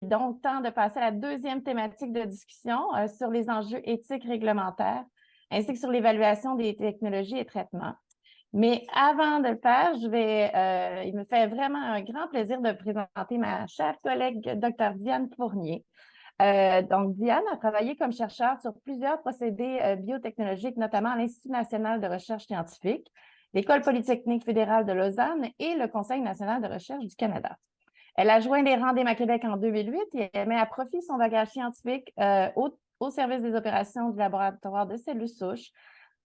donc temps de passer à la deuxième thématique de discussion sur les enjeux éthiques réglementaires, ainsi que sur l'évaluation des technologies et traitements. Mais avant de le faire, il me fait vraiment un grand plaisir de présenter ma chère collègue, Dr. Diane Fournier. Donc, Diane a travaillé comme chercheur sur plusieurs procédés biotechnologiques, notamment à l'Institut national de recherche scientifique, l'École polytechnique fédérale de Lausanne et le Conseil national de recherche du Canada. Elle a joint les rangs d'Emma Québec en 2008 et elle met à profit son bagage scientifique au service des opérations du laboratoire de cellules souches,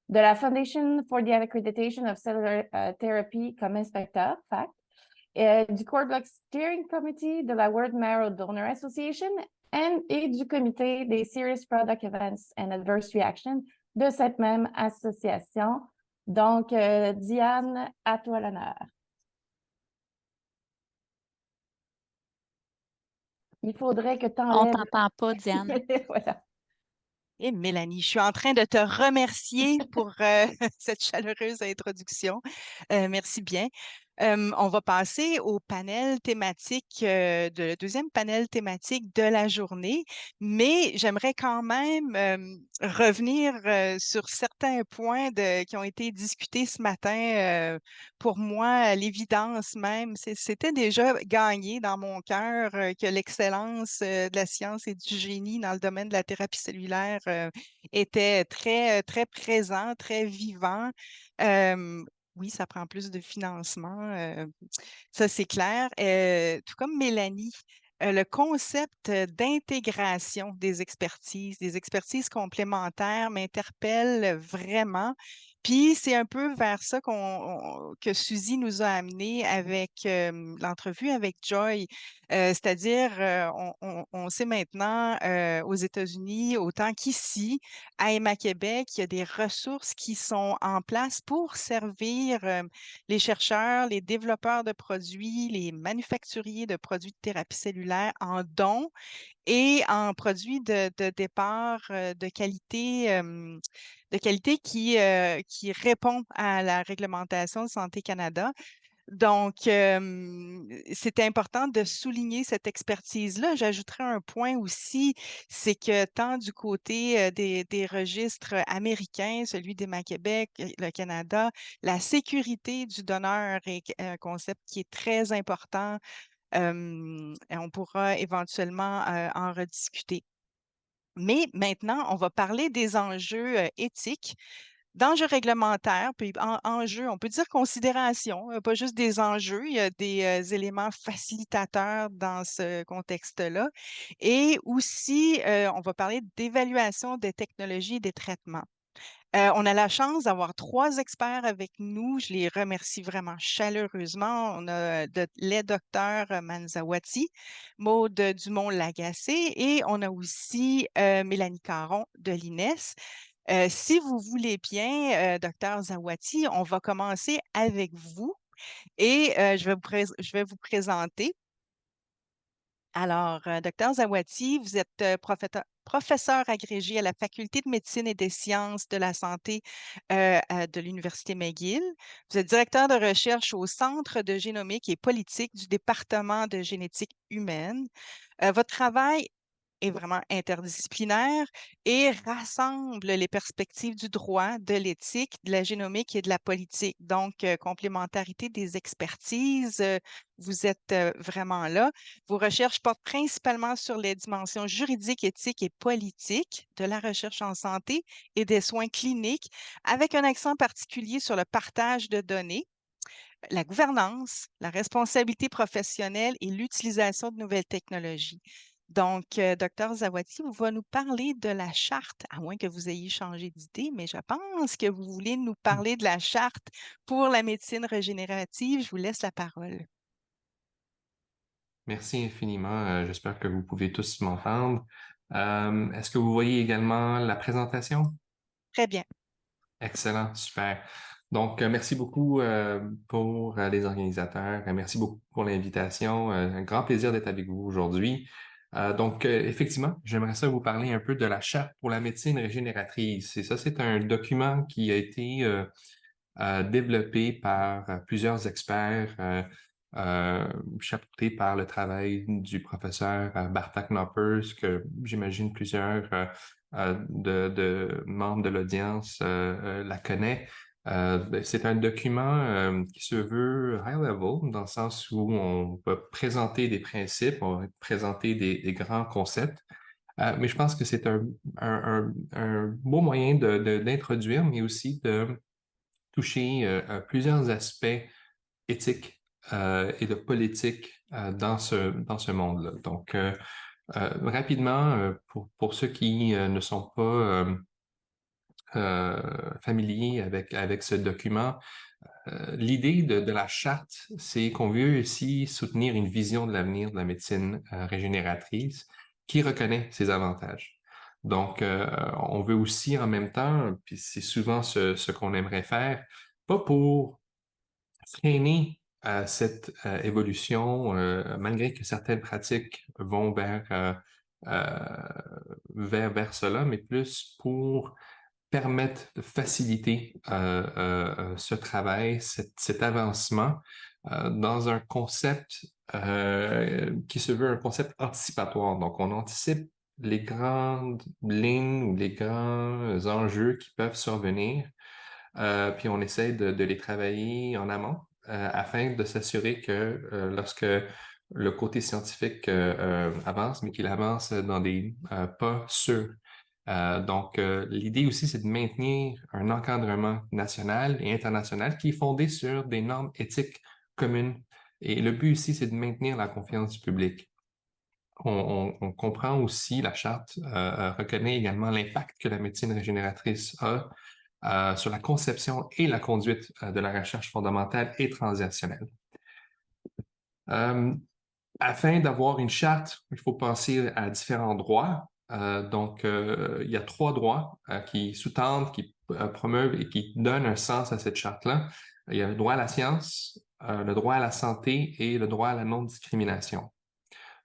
de la Foundation for the Accreditation of Cellular Therapy comme inspecteur, FACT, du Cord Blood Steering Committee de la World Marrow Donor Association et du comité des Serious Product Events and Adverse Reactions de cette même association. Donc, Diane, à toi l'honneur. Il faudrait que tu On enlèves... t'entend pas, Diane. Voilà. Et Mélanie, je suis en train de te remercier pour cette chaleureuse introduction. Merci bien. On va passer au panel thématique, le deuxième panel thématique de la journée, mais j'aimerais quand même revenir sur certains points qui ont été discutés ce matin. Pour moi, l'évidence même, c'était déjà gagné dans mon cœur que l'excellence de la science et du génie dans le domaine de la thérapie cellulaire était très, très présent, très vivant. Oui, ça prend plus de financement, ça c'est clair. Tout comme Mélanie, le concept d'intégration des expertises complémentaires m'interpelle vraiment. Puis c'est un peu vers ça que Suzy nous a amené avec l'entrevue avec Joy. C'est-à-dire, on sait maintenant aux États-Unis, autant qu'ici, à Emma Québec, il y a des ressources qui sont en place pour servir les chercheurs, les développeurs de produits, les manufacturiers de produits de thérapie cellulaire en dons et en produits de départ de qualité qui répond à la réglementation de Santé Canada. Donc, c'est important de souligner cette expertise-là. J'ajouterais un point aussi, c'est que tant du côté des registres américains, celui d'Emma Québec, le Canada, la sécurité du donneur est un concept qui est très important. Et on pourra éventuellement en rediscuter. Mais maintenant, on va parler des enjeux éthiques. D'enjeux réglementaires, puis enjeux, on peut dire considération, pas juste des enjeux, il y a des éléments facilitateurs dans ce contexte-là. Et aussi, on va parler d'évaluation des technologies et des traitements. On a la chance d'avoir 3 experts avec nous. Je les remercie vraiment chaleureusement. On a les docteurs Manzawati, Maude Dumont-Lagacé et on a aussi Mélanie Caron de l'INES. Si vous voulez bien, docteur Zawati, on va commencer avec vous et je vais vous présenter. Alors, docteur Zawati, vous êtes professeur agrégé à la Faculté de médecine et des sciences de la santé de l'Université McGill. Vous êtes directeur de recherche au Centre de génomique et politique du département de génétique humaine. Votre travail est vraiment interdisciplinaire et rassemble les perspectives du droit, de l'éthique, de la génomique et de la politique. Donc, complémentarité des expertises, vous êtes vraiment là. Vos recherches portent principalement sur les dimensions juridiques, éthiques et politiques de la recherche en santé et des soins cliniques, avec un accent particulier sur le partage de données, la gouvernance, la responsabilité professionnelle et l'utilisation de nouvelles technologies. Donc, Dr. Zawati, vous va nous parler de la charte, à moins que vous ayez changé d'idée, mais je pense que vous voulez nous parler de la charte pour la médecine régénérative. Je vous laisse la parole. Merci infiniment. J'espère que vous pouvez tous m'entendre. Est-ce que vous voyez également la présentation? Très bien. Excellent, super. Donc, merci beaucoup pour les organisateurs. Merci beaucoup pour l'invitation. Un grand plaisir d'être avec vous aujourd'hui. Donc, effectivement, j'aimerais ça vous parler un peu de la Charte pour la médecine régénératrice. Et ça, c'est un document qui a été développé par plusieurs experts chapeauté par le travail du professeur Barta Knoppers, que j'imagine plusieurs de membres de l'audience la connaissent. C'est un document qui se veut high level, dans le sens où on va présenter des principes, on va présenter des grands concepts, mais je pense que c'est un beau moyen d'introduire, mais aussi de toucher à plusieurs aspects éthiques et de politique dans ce monde-là. Donc, rapidement, pour ceux qui ne sont pas familiers avec ce document, l'idée de la charte, c'est qu'on veut aussi soutenir une vision de l'avenir de la médecine régénératrice qui reconnaît ses avantages. Donc, on veut aussi en même temps, puis c'est souvent ce qu'on aimerait faire, pas pour freiner cette évolution, malgré que certaines pratiques vont vers cela, mais plus pour permettre de faciliter ce travail, cet avancement dans un concept qui se veut un concept anticipatoire. Donc, on anticipe les grandes lignes ou les grands enjeux qui peuvent survenir, puis on essaie de les travailler en amont afin de s'assurer que lorsque le côté scientifique avance, mais qu'il avance dans des pas sûrs. Donc, l'idée aussi, c'est de maintenir un encadrement national et international qui est fondé sur des normes éthiques communes. Et le but ici, c'est de maintenir la confiance du public. On comprend aussi, la charte reconnaît également l'impact que la médecine régénératrice a sur la conception et la conduite de la recherche fondamentale et transactionnelle. Afin d'avoir une charte, il faut penser à différents droits. Donc, il y a 3 droits qui sous-tendent, qui promeuvent et qui donnent un sens à cette charte-là. Il y a le droit à la science, le droit à la santé et le droit à la non-discrimination.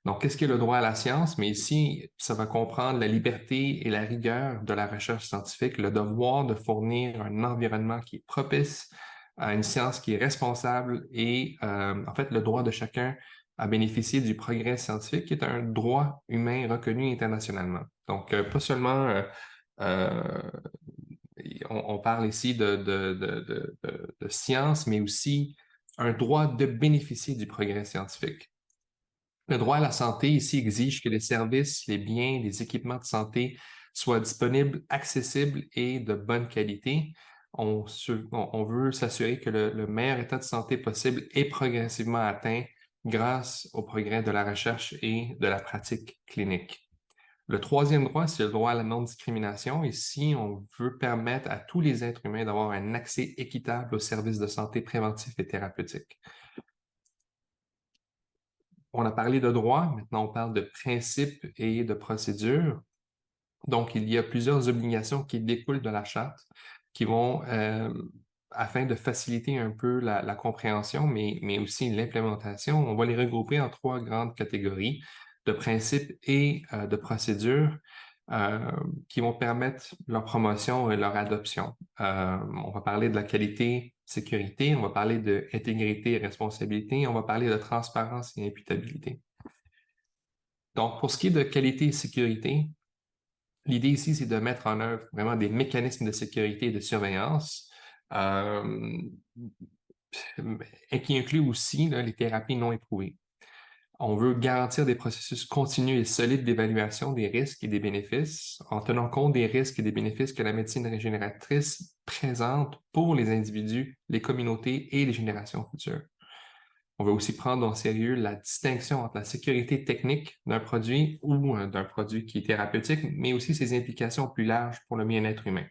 Donc, qu'est-ce qu'est le droit à la science? Mais ici, ça va comprendre la liberté et la rigueur de la recherche scientifique, le devoir de fournir un environnement qui est propice à une science qui est responsable et, en fait, le droit de chacun à bénéficier du progrès scientifique, qui est un droit humain reconnu internationalement. Donc, pas seulement, on parle ici de science, mais aussi un droit de bénéficier du progrès scientifique. Le droit à la santé ici exige que les services, les biens, les équipements de santé soient disponibles, accessibles et de bonne qualité. On veut s'assurer que le meilleur état de santé possible est progressivement atteint grâce au progrès de la recherche et de la pratique clinique. Le troisième droit, c'est le droit à la non-discrimination. Ici, on veut permettre à tous les êtres humains d'avoir un accès équitable aux services de santé préventifs et thérapeutiques. On a parlé de droit, maintenant on parle de principes et de procédures. Donc, il y a plusieurs obligations qui découlent de la charte qui vont, afin de faciliter un peu la compréhension, mais aussi l'implémentation, on va les regrouper en 3 grandes catégories de principes et de procédures qui vont permettre leur promotion et leur adoption. On va parler de la qualité, sécurité, on va parler de intégrité et responsabilité, on va parler de transparence et imputabilité. Donc, pour ce qui est de qualité et sécurité, l'idée ici, c'est de mettre en œuvre vraiment des mécanismes de sécurité et de surveillance et qui incluent aussi là, les thérapies non éprouvées. On veut garantir des processus continus et solides d'évaluation des risques et des bénéfices en tenant compte des risques et des bénéfices que la médecine régénératrice présente pour les individus, les communautés et les générations futures. On veut aussi prendre au sérieux la distinction entre la sécurité technique d'un produit ou d'un produit qui est thérapeutique, mais aussi ses implications plus larges pour le bien-être humain.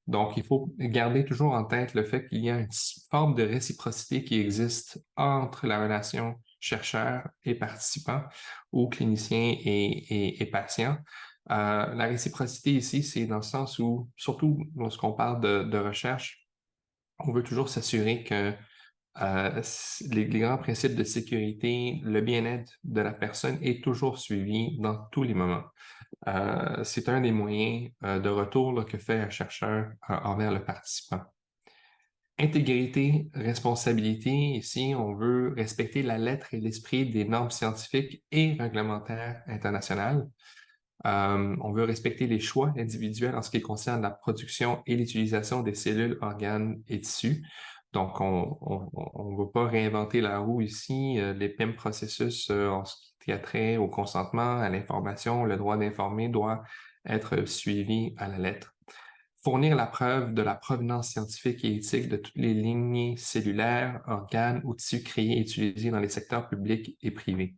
Donc, il faut garder toujours en tête le fait qu'il y a une forme de réciprocité qui existe entre la relation chercheur et participant ou clinicien et patient. La réciprocité ici, c'est dans le sens où, surtout lorsqu'on parle de recherche, on veut toujours s'assurer que les grands principes de sécurité, le bien-être de la personne est toujours suivi dans tous les moments. C'est un des moyens de retour là, que fait un chercheur envers le participant. Intégrité, responsabilité, ici, on veut respecter la lettre et l'esprit des normes scientifiques et réglementaires internationales. On veut respecter les choix individuels en ce qui concerne la production et l'utilisation des cellules, organes et tissus. Donc, on ne veut pas réinventer la roue ici. Les mêmes processus en ce qui a trait au consentement, à l'information, le droit d'informer doit être suivi à la lettre. Fournir la preuve de la provenance scientifique et éthique de toutes les lignées cellulaires, organes ou tissus créés et utilisés dans les secteurs publics et privés.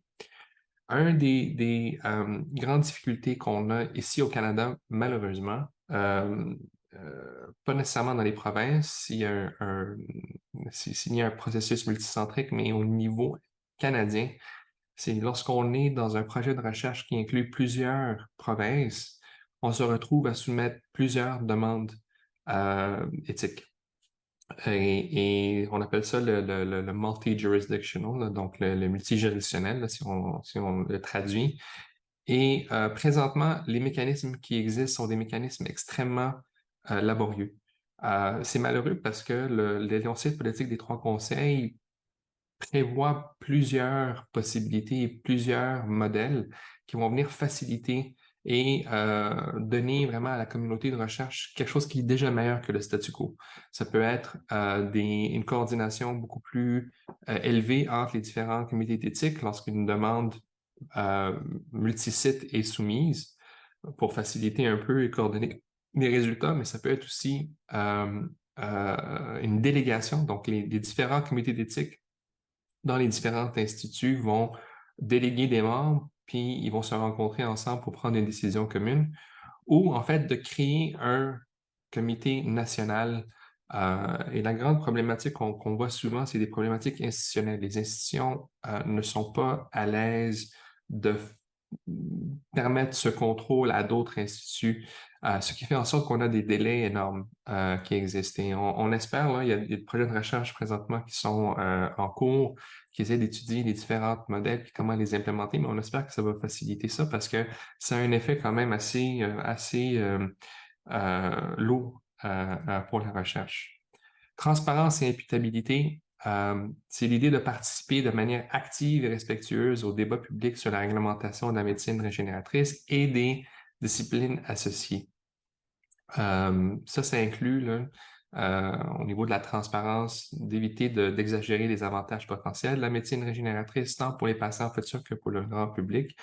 Un des grandes difficultés qu'on a ici au Canada, malheureusement, pas nécessairement dans les provinces, s'il y a un processus multicentrique, mais au niveau canadien, c'est lorsqu'on est dans un projet de recherche qui inclut plusieurs provinces, on se retrouve à soumettre plusieurs demandes éthiques. Et on appelle ça le multi-jurisdictional, donc le multijuridictionnel, là, si on le traduit. Et présentement, les mécanismes qui existent sont des mécanismes extrêmement laborieux. C'est malheureux parce que l'énoncé de politique des trois conseils prévoit plusieurs possibilités et plusieurs modèles qui vont venir faciliter et donner vraiment à la communauté de recherche quelque chose qui est déjà meilleur que le statu quo. Ça peut être une coordination beaucoup plus élevée entre les différents comités d'éthique lorsqu'une demande multisite est soumise pour faciliter un peu et coordonner les résultats, mais ça peut être aussi une délégation. Donc, les différents comités d'éthique dans les différents instituts vont déléguer des membres, puis ils vont se rencontrer ensemble pour prendre une décision commune, ou en fait de créer un comité national. Et la grande problématique qu'on voit souvent, c'est des problématiques institutionnelles. Les institutions ne sont pas à l'aise de permettre ce contrôle à d'autres instituts, ce qui fait en sorte qu'on a des délais énormes qui existent. Et on espère, là, il y a des projets de recherche présentement qui sont en cours, qui essaient d'étudier les différents modèles et comment les implémenter, mais on espère que ça va faciliter ça parce que ça a un effet quand même assez lourd pour la recherche. Transparence et imputabilité, c'est l'idée de participer de manière active et respectueuse au débat public sur la réglementation de la médecine régénératrice et des disciplines associées. Ça inclut là, au niveau de la transparence, d'éviter d'exagérer les avantages potentiels de la médecine régénératrice, tant pour les patients futurs que pour le grand public.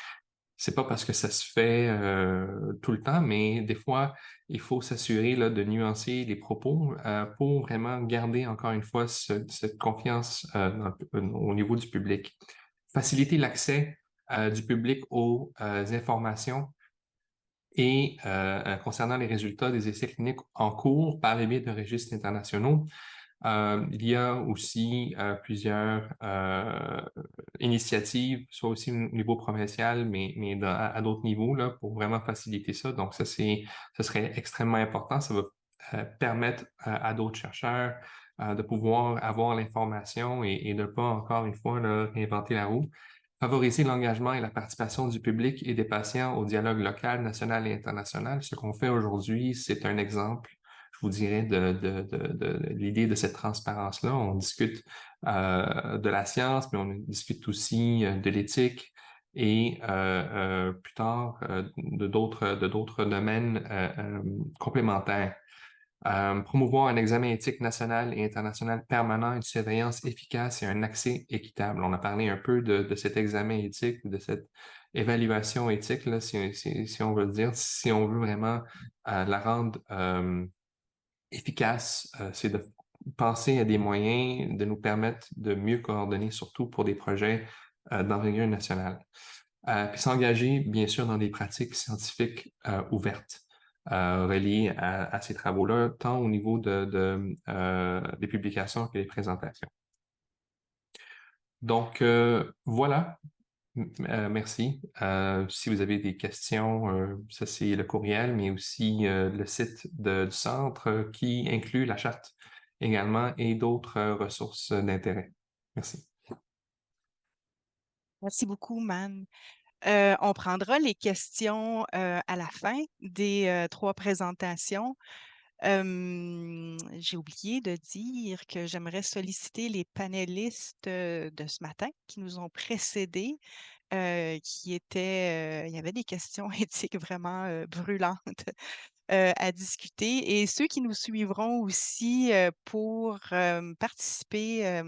C'est pas parce que ça se fait tout le temps, mais des fois, il faut s'assurer là, de nuancer les propos pour vraiment garder encore une fois cette confiance au niveau du public. Faciliter l'accès du public aux informations et concernant les résultats des essais cliniques en cours par le biais de registres internationaux. Il y a aussi plusieurs initiatives, soit aussi au niveau provincial, mais à d'autres niveaux là, pour vraiment faciliter ça. Donc, ça serait extrêmement important. Ça va permettre à d'autres chercheurs de pouvoir avoir l'information et de ne pas, encore une fois, là, réinventer la roue. Favoriser l'engagement et la participation du public et des patients au dialogue local, national et international. Ce qu'on fait aujourd'hui, c'est un exemple, je vous dirais, de l'idée de cette transparence-là. On discute de la science, mais on discute aussi de l'éthique et plus tard de d'autres domaines complémentaires. Promouvoir un examen éthique national et international permanent, une surveillance efficace et un accès équitable. On a parlé un peu de cet examen éthique, de cette évaluation éthique, là, si on veut le dire, si on veut vraiment la rendre efficace, c'est de penser à des moyens de nous permettre de mieux coordonner, surtout pour des projets d'envergure nationale. Puis s'engager, bien sûr, dans des pratiques scientifiques ouvertes. Reliés à ces travaux-là, tant au niveau des publications que des présentations. Donc, voilà. Merci. Si vous avez des questions, ça c'est le courriel, mais aussi le site du centre qui inclut la charte également et d'autres ressources d'intérêt. Merci. Merci beaucoup, Man. On prendra les questions à la fin des 3 présentations. J'ai oublié de dire que j'aimerais solliciter les panélistes de ce matin qui nous ont précédés, il y avait des questions éthiques vraiment brûlantes à discuter et ceux qui nous suivront aussi pour participer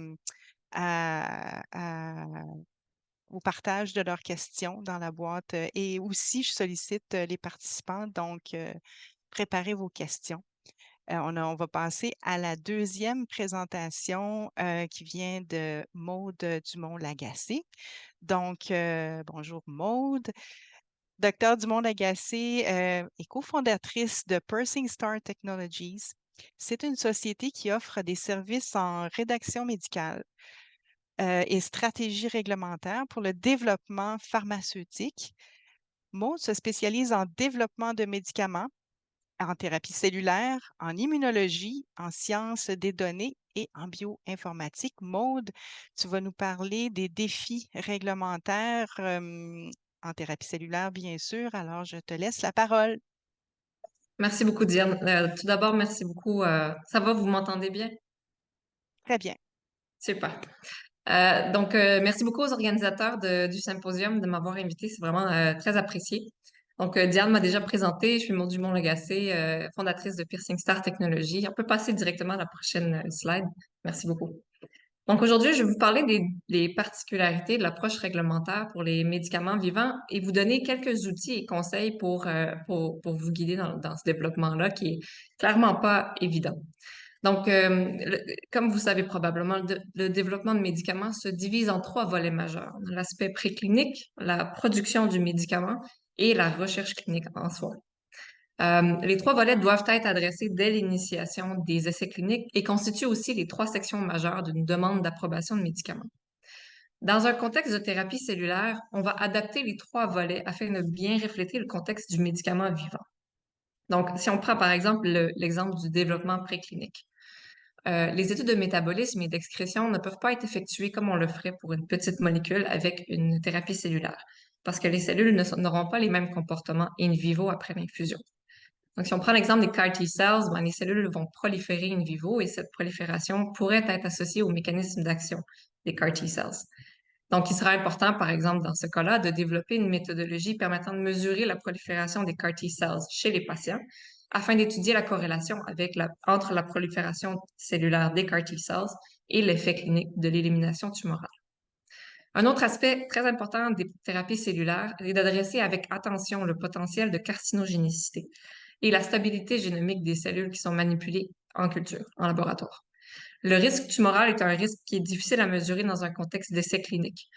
au partage de leurs questions dans la boîte. Et aussi, je sollicite les participants, donc préparez vos questions. On va passer à la deuxième présentation qui vient de Maude Dumont-Lagacé. Donc, bonjour Maude. Docteur Dumont-Lagacé est cofondatrice de Pursing Star Technologies. C'est une société qui offre des services en rédaction médicale et stratégie réglementaire pour le développement pharmaceutique. Maude se spécialise en développement de médicaments, en thérapie cellulaire, en immunologie, en sciences des données et en bioinformatique. Maude, tu vas nous parler des défis réglementaires en thérapie cellulaire, bien sûr. Alors, je te laisse la parole. Merci beaucoup, Diane. Tout d'abord, merci beaucoup. Ça va, vous m'entendez bien? Très bien. Super. Merci beaucoup aux organisateurs du symposium de m'avoir invité. C'est vraiment très apprécié. Donc, Diane m'a déjà présenté. Je suis Maude Dumont-Lagacé, fondatrice de Piercing Star Technologies. On peut passer directement à la prochaine slide. Merci beaucoup. Donc, aujourd'hui, je vais vous parler des particularités de l'approche réglementaire pour les médicaments vivants et vous donner quelques outils et conseils pour vous guider dans ce développement-là qui est clairement pas évident. Donc, comme vous savez probablement, le développement de médicaments se divise en 3 volets majeurs. L'aspect préclinique, la production du médicament et la recherche clinique en soi. Les 3 volets doivent être adressés dès l'initiation des essais cliniques et constituent aussi les 3 sections majeures d'une demande d'approbation de médicaments. Dans un contexte de thérapie cellulaire, on va adapter les 3 volets afin de bien refléter le contexte du médicament vivant. Donc, si on prend par exemple l'exemple du développement préclinique, les études de métabolisme et d'excrétion ne peuvent pas être effectuées comme on le ferait pour une petite molécule avec une thérapie cellulaire, parce que les cellules n'auront pas les mêmes comportements in vivo après l'infusion. Donc, si on prend l'exemple des CAR T-cells, les cellules vont proliférer in vivo et cette prolifération pourrait être associée au mécanisme d'action des CAR T-cells. Donc, il sera important, par exemple, dans ce cas-là, de développer une méthodologie permettant de mesurer la prolifération des CAR T-cells chez les patients afin d'étudier la corrélation entre la prolifération cellulaire des CAR T-cells et l'effet clinique de l'élimination tumorale. Un autre aspect très important des thérapies cellulaires est d'adresser avec attention le potentiel de carcinogénicité et la stabilité génomique des cellules qui sont manipulées en culture, en laboratoire. Le risque tumoral est un risque qui est difficile à mesurer dans un contexte d'essai clinique,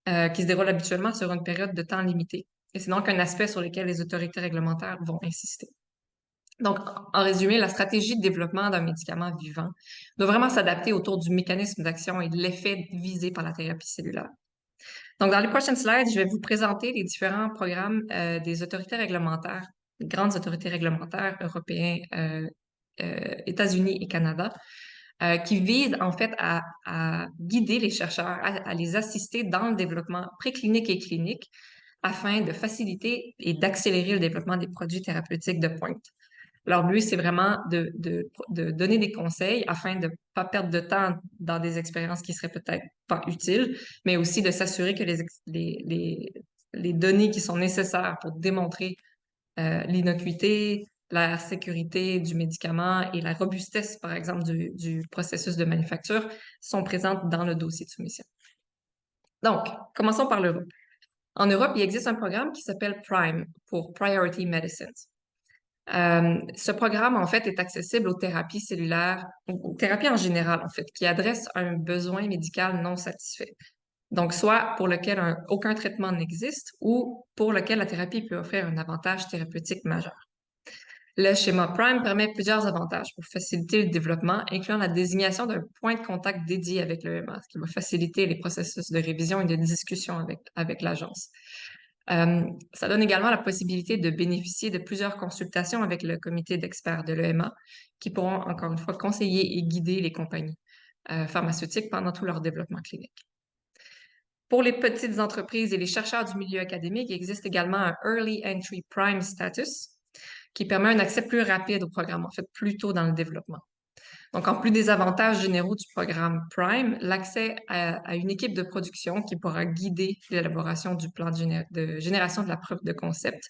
qui se déroule habituellement sur une période de temps limitée. Et c'est donc un aspect sur lequel les autorités réglementaires vont insister. Donc, en résumé, la stratégie de développement d'un médicament vivant doit vraiment s'adapter autour du mécanisme d'action et de l'effet visé par la thérapie cellulaire. Donc, dans les prochaines slides, je vais vous présenter les différents programmes des autorités réglementaires, les grandes autorités réglementaires européennes, États-Unis et Canada, qui visent en fait à guider les chercheurs, à les assister dans le développement préclinique et clinique afin de faciliter et d'accélérer le développement des produits thérapeutiques de pointe. Leur but, c'est vraiment de donner des conseils afin de ne pas perdre de temps dans des expériences qui seraient peut-être pas utiles, mais aussi de s'assurer que les données qui sont nécessaires pour démontrer l'innocuité, la sécurité du médicament et la robustesse, par exemple, du processus de manufacture sont présentes dans le dossier de soumission. Donc, commençons par l'Europe. En Europe, il existe un programme qui s'appelle PRIME, pour Priority Medicines. Ce programme, en fait, est accessible aux thérapies cellulaires, aux thérapies en général, en fait, qui adressent un besoin médical non satisfait. Donc, soit pour lequel aucun traitement n'existe ou pour lequel la thérapie peut offrir un avantage thérapeutique majeur. Le schéma PRIME permet plusieurs avantages pour faciliter le développement, incluant la désignation d'un point de contact dédié avec l'EMA, ce qui va faciliter les processus de révision et de discussion avec l'agence. Ça donne également la possibilité de bénéficier de plusieurs consultations avec le comité d'experts de l'EMA qui pourront, encore une fois, conseiller et guider les compagnies pharmaceutiques pendant tout leur développement clinique. Pour les petites entreprises et les chercheurs du milieu académique, il existe également un Early Entry Prime Status qui permet un accès plus rapide au programme, en fait, plus tôt dans le développement. Donc, en plus des avantages généraux du programme Prime, l'accès à une équipe de production qui pourra guider l'élaboration du plan de génération de la preuve de concept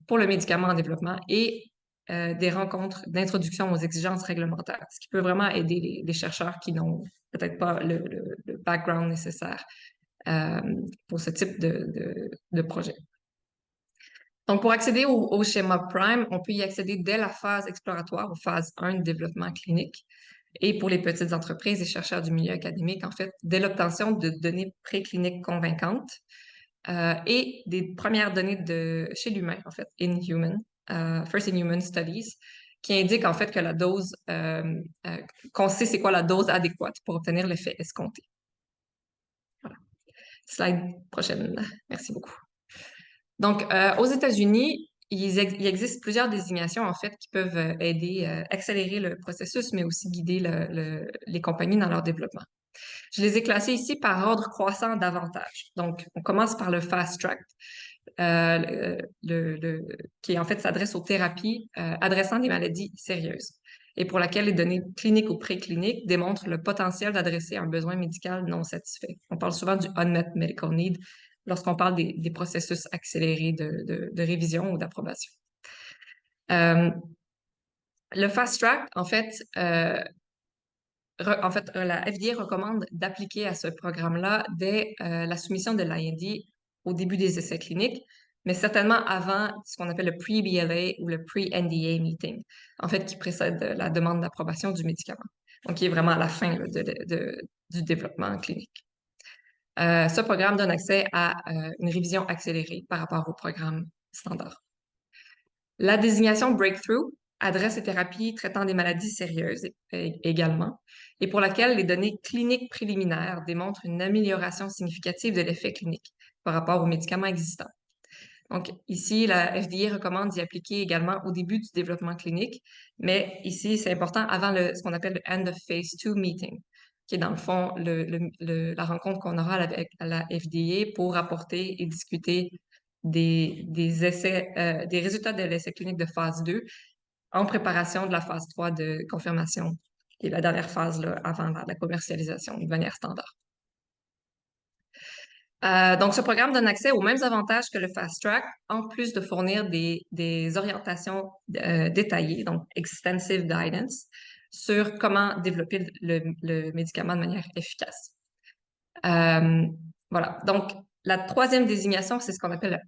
pour le médicament en développement et des rencontres d'introduction aux exigences réglementaires, ce qui peut vraiment aider les chercheurs qui n'ont peut-être pas le background nécessaire pour ce type de projet. Donc, pour accéder au schéma Prime, on peut y accéder dès la phase exploratoire, ou phase 1 de développement clinique. Et pour les petites entreprises et chercheurs du milieu académique, en fait, dès l'obtention de données précliniques convaincantes et des premières données chez l'humain, en fait, First in Human Studies, qui indiquent en fait que la dose, qu'on sait c'est quoi la dose adéquate pour obtenir l'effet escompté. Voilà. Slide prochaine. Merci beaucoup. Donc, aux États-Unis, il existe plusieurs désignations, en fait, qui peuvent aider, accélérer le processus, mais aussi guider les compagnies dans leur développement. Je les ai classées ici par ordre croissant d'avantages. Donc, on commence par le Fast Track, qui en fait s'adresse aux thérapies adressant des maladies sérieuses et pour laquelle les données cliniques ou précliniques démontrent le potentiel d'adresser un besoin médical non satisfait. On parle souvent du unmet medical need lorsqu'on parle des processus accélérés de révision ou d'approbation. Le Fast Track, en fait, la FDA recommande d'appliquer à ce programme-là dès la soumission de l'IND au début des essais cliniques, mais certainement avant ce qu'on appelle le pre-BLA ou le pre-NDA meeting, en fait, qui précède la demande d'approbation du médicament, donc qui est vraiment à la fin là, du développement clinique. Ce programme donne accès à une révision accélérée par rapport au programme standard. La désignation Breakthrough adresse les thérapies traitant des maladies sérieuses également, et pour laquelle les données cliniques préliminaires démontrent une amélioration significative de l'effet clinique par rapport aux médicaments existants. Donc, ici, la FDA recommande d'y appliquer également au début du développement clinique, mais ici, c'est important avant ce qu'on appelle le End of Phase 2 meeting, qui est dans le fond la rencontre qu'on aura avec la FDA pour apporter et discuter des essais, des résultats de l'essai clinique de phase 2 en préparation de la phase 3 de confirmation, qui est la dernière phase là, avant la commercialisation de manière standard. Donc, ce programme donne accès aux mêmes avantages que le Fast Track, en plus de fournir des orientations détaillées, donc extensive guidance, sur comment développer le médicament de manière efficace. Voilà. Donc, la troisième désignation, c'est ce qu'on appelle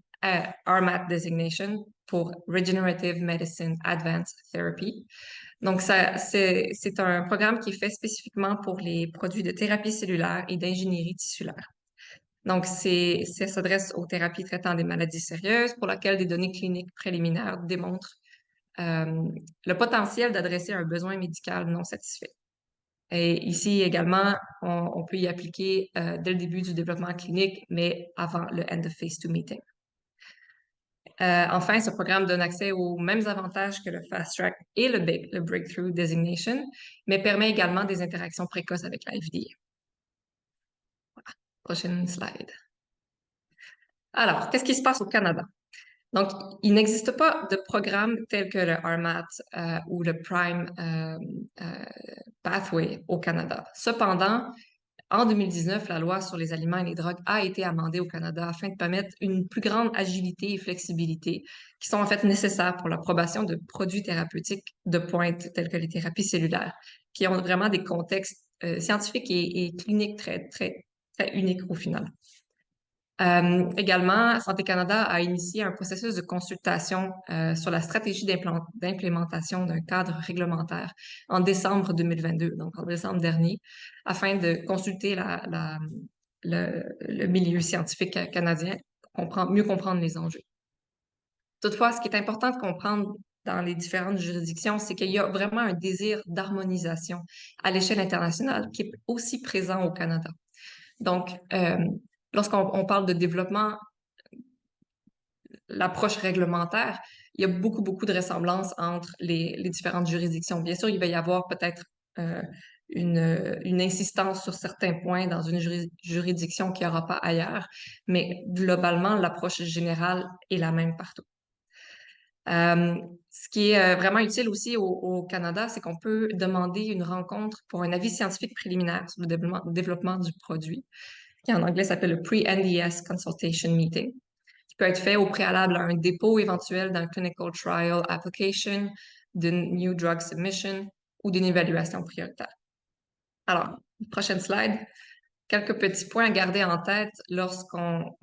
RMAT designation pour Regenerative Medicine Advanced Therapy. Donc, c'est un programme qui est fait spécifiquement pour les produits de thérapie cellulaire et d'ingénierie tissulaire. Donc, ça s'adresse aux thérapies traitant des maladies sérieuses pour lesquelles des données cliniques préliminaires démontrent le potentiel d'adresser un besoin médical non satisfait. Et ici également, on peut y appliquer dès le début du développement clinique, mais avant le End of Phase 2 meeting. Enfin, ce programme donne accès aux mêmes avantages que le Fast Track et le Breakthrough Designation, mais permet également des interactions précoces avec la FDA. Voilà. Prochaine slide. Alors, qu'est-ce qui se passe au Canada? Donc, il n'existe pas de programme tel que le RMAT ou le Prime Pathway au Canada. Cependant, en 2019, la loi sur les aliments et les drogues a été amendée au Canada afin de permettre une plus grande agilité et flexibilité qui sont en fait nécessaires pour l'approbation de produits thérapeutiques de pointe tels que les thérapies cellulaires, qui ont vraiment des contextes scientifiques et cliniques très, très, très uniques au final. Également, Santé Canada a initié un processus de consultation sur la stratégie d'implémentation d'un cadre réglementaire en décembre 2022, donc en décembre dernier, afin de consulter le milieu scientifique canadien pour mieux comprendre les enjeux. Toutefois, ce qui est important de comprendre dans les différentes juridictions, c'est qu'il y a vraiment un désir d'harmonisation à l'échelle internationale qui est aussi présent au Canada. Donc, lorsqu'on parle de développement, l'approche réglementaire, il y a beaucoup, beaucoup de ressemblances entre les différentes juridictions. Bien sûr, il va y avoir peut-être une insistance sur certains points dans une juridiction qu'il n'y aura pas ailleurs, mais globalement, l'approche générale est la même partout. Ce qui est vraiment utile aussi au Canada, c'est qu'on peut demander une rencontre pour un avis scientifique préliminaire sur le développement du produit, qui en anglais s'appelle le Pre-NDS Consultation Meeting, qui peut être fait au préalable à un dépôt éventuel d'un Clinical Trial Application, d'une New Drug Submission ou d'une évaluation prioritaire. Alors, prochaine slide. Quelques petits points à garder en tête lorsqu'on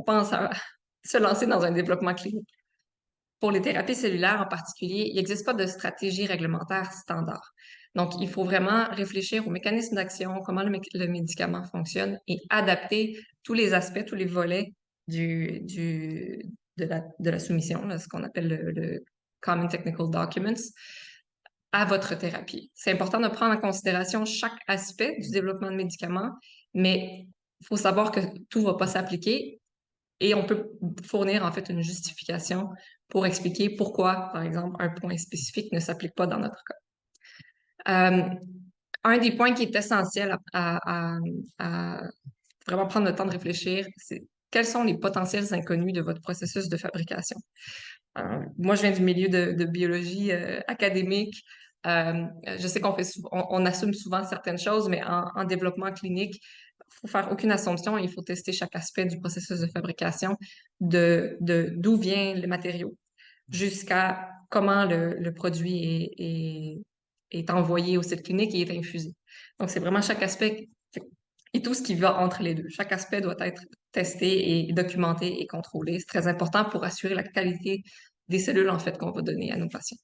pense à se lancer dans un développement clinique. Pour les thérapies cellulaires en particulier, il n'existe pas de stratégie réglementaire standard. Donc, il faut vraiment réfléchir aux mécanismes d'action, comment le médicament fonctionne et adapter tous les aspects, tous les volets de la soumission, là, ce qu'on appelle le Common Technical Documents, à votre thérapie. C'est important de prendre en considération chaque aspect du développement de médicaments, mais il faut savoir que tout ne va pas s'appliquer et on peut fournir en fait une justification pour expliquer pourquoi, par exemple, un point spécifique ne s'applique pas dans notre cas. Un des points qui est essentiel à vraiment prendre le temps de réfléchir, c'est quels sont les potentiels inconnus de votre processus de fabrication. Moi, je viens du milieu de biologie académique. Je sais on assume souvent certaines choses, mais en développement clinique, il faut faire aucune assumption. Il faut tester chaque aspect du processus de fabrication, d'où viennent les matériaux, jusqu'à comment le produit est envoyé au site clinique et est infusé. Donc, c'est vraiment chaque aspect et tout ce qui va entre les deux. Chaque aspect doit être testé et documenté et contrôlé. C'est très important pour assurer la qualité des cellules, en fait, qu'on va donner à nos patients.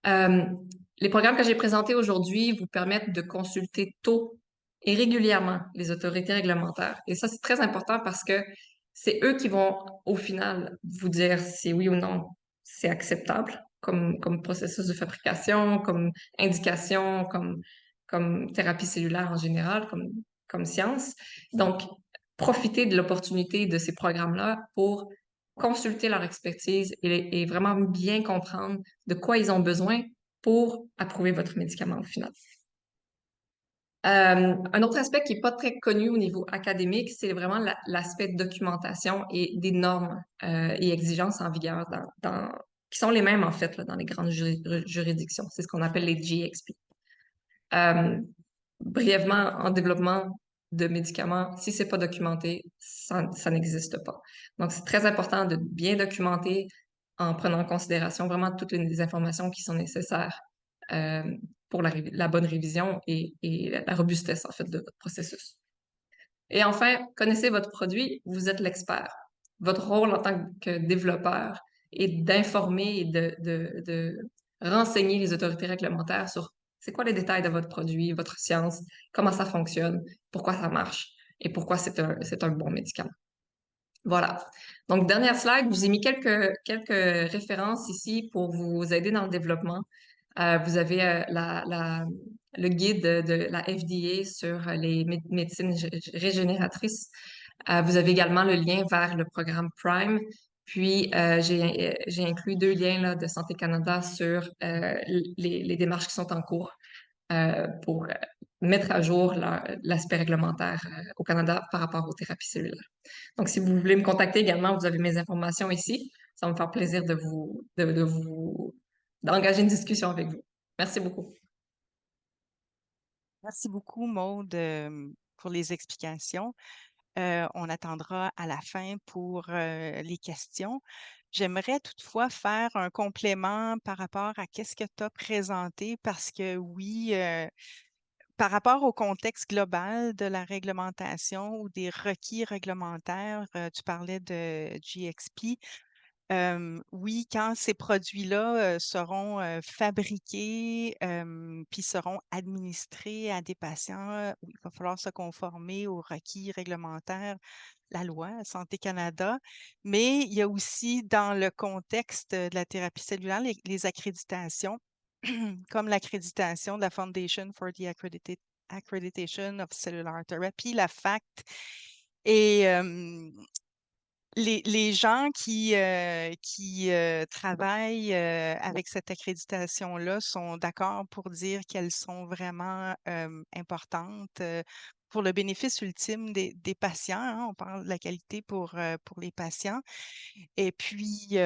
Les programmes que j'ai présentés aujourd'hui vous permettent de consulter tôt et régulièrement les autorités réglementaires. Et ça, c'est très important parce que c'est eux qui vont, au final, vous dire si oui ou non c'est acceptable comme processus de fabrication, comme indication, comme thérapie cellulaire en général, comme science. Donc, profitez de l'opportunité de ces programmes-là pour consulter leur expertise et vraiment bien comprendre de quoi ils ont besoin pour approuver votre médicament au final. Un autre aspect qui n'est pas très connu au niveau académique, c'est vraiment l'aspect de documentation et des normes et exigences en vigueur qui sont les mêmes en fait là, dans les grandes juridictions. C'est ce qu'on appelle les GXP. Brièvement, en développement de médicaments, si c'est pas documenté, ça n'existe pas. Donc, c'est très important de bien documenter en prenant en considération vraiment toutes les informations qui sont nécessaires pour la bonne révision et la robustesse, en fait, de votre processus. Et enfin, connaissez votre produit, vous êtes l'expert. Votre rôle en tant que développeur est d'informer et de renseigner les autorités réglementaires sur c'est quoi les détails de votre produit, votre science, comment ça fonctionne, pourquoi ça marche et pourquoi c'est un bon médicament. Voilà. Donc, dernière slide, je vous ai mis quelques références ici pour vous aider dans le développement. Vous avez le guide de la FDA sur les médecines régénératrices. Vous avez également le lien vers le programme Prime. Puis, j'ai inclus 2 liens là, de Santé Canada sur les démarches qui sont en cours pour mettre à jour l'aspect réglementaire au Canada par rapport aux thérapies cellulaires. Donc, si vous voulez me contacter également, vous avez mes informations ici. Ça va me faire plaisir d'engager une discussion avec vous. Merci beaucoup. Merci beaucoup, Maude, pour les explications. On attendra à la fin pour les questions. J'aimerais toutefois faire un complément par rapport à qu'est-ce que tu as présenté parce que oui, par rapport au contexte global de la réglementation ou des requis réglementaires, tu parlais de GXP. Oui, quand ces produits-là seront fabriqués puis seront administrés à des patients, il va falloir se conformer aux requis réglementaires, la loi Santé Canada, mais il y a aussi dans le contexte de la thérapie cellulaire les accréditations, comme l'accréditation de la Foundation for the Accreditation of Cellular Therapy, la FACT, et les gens qui travaillent avec cette accréditation-là sont d'accord pour dire qu'elles sont vraiment importantes pour le bénéfice ultime des patients, hein. On parle de la qualité pour les patients. Et puis,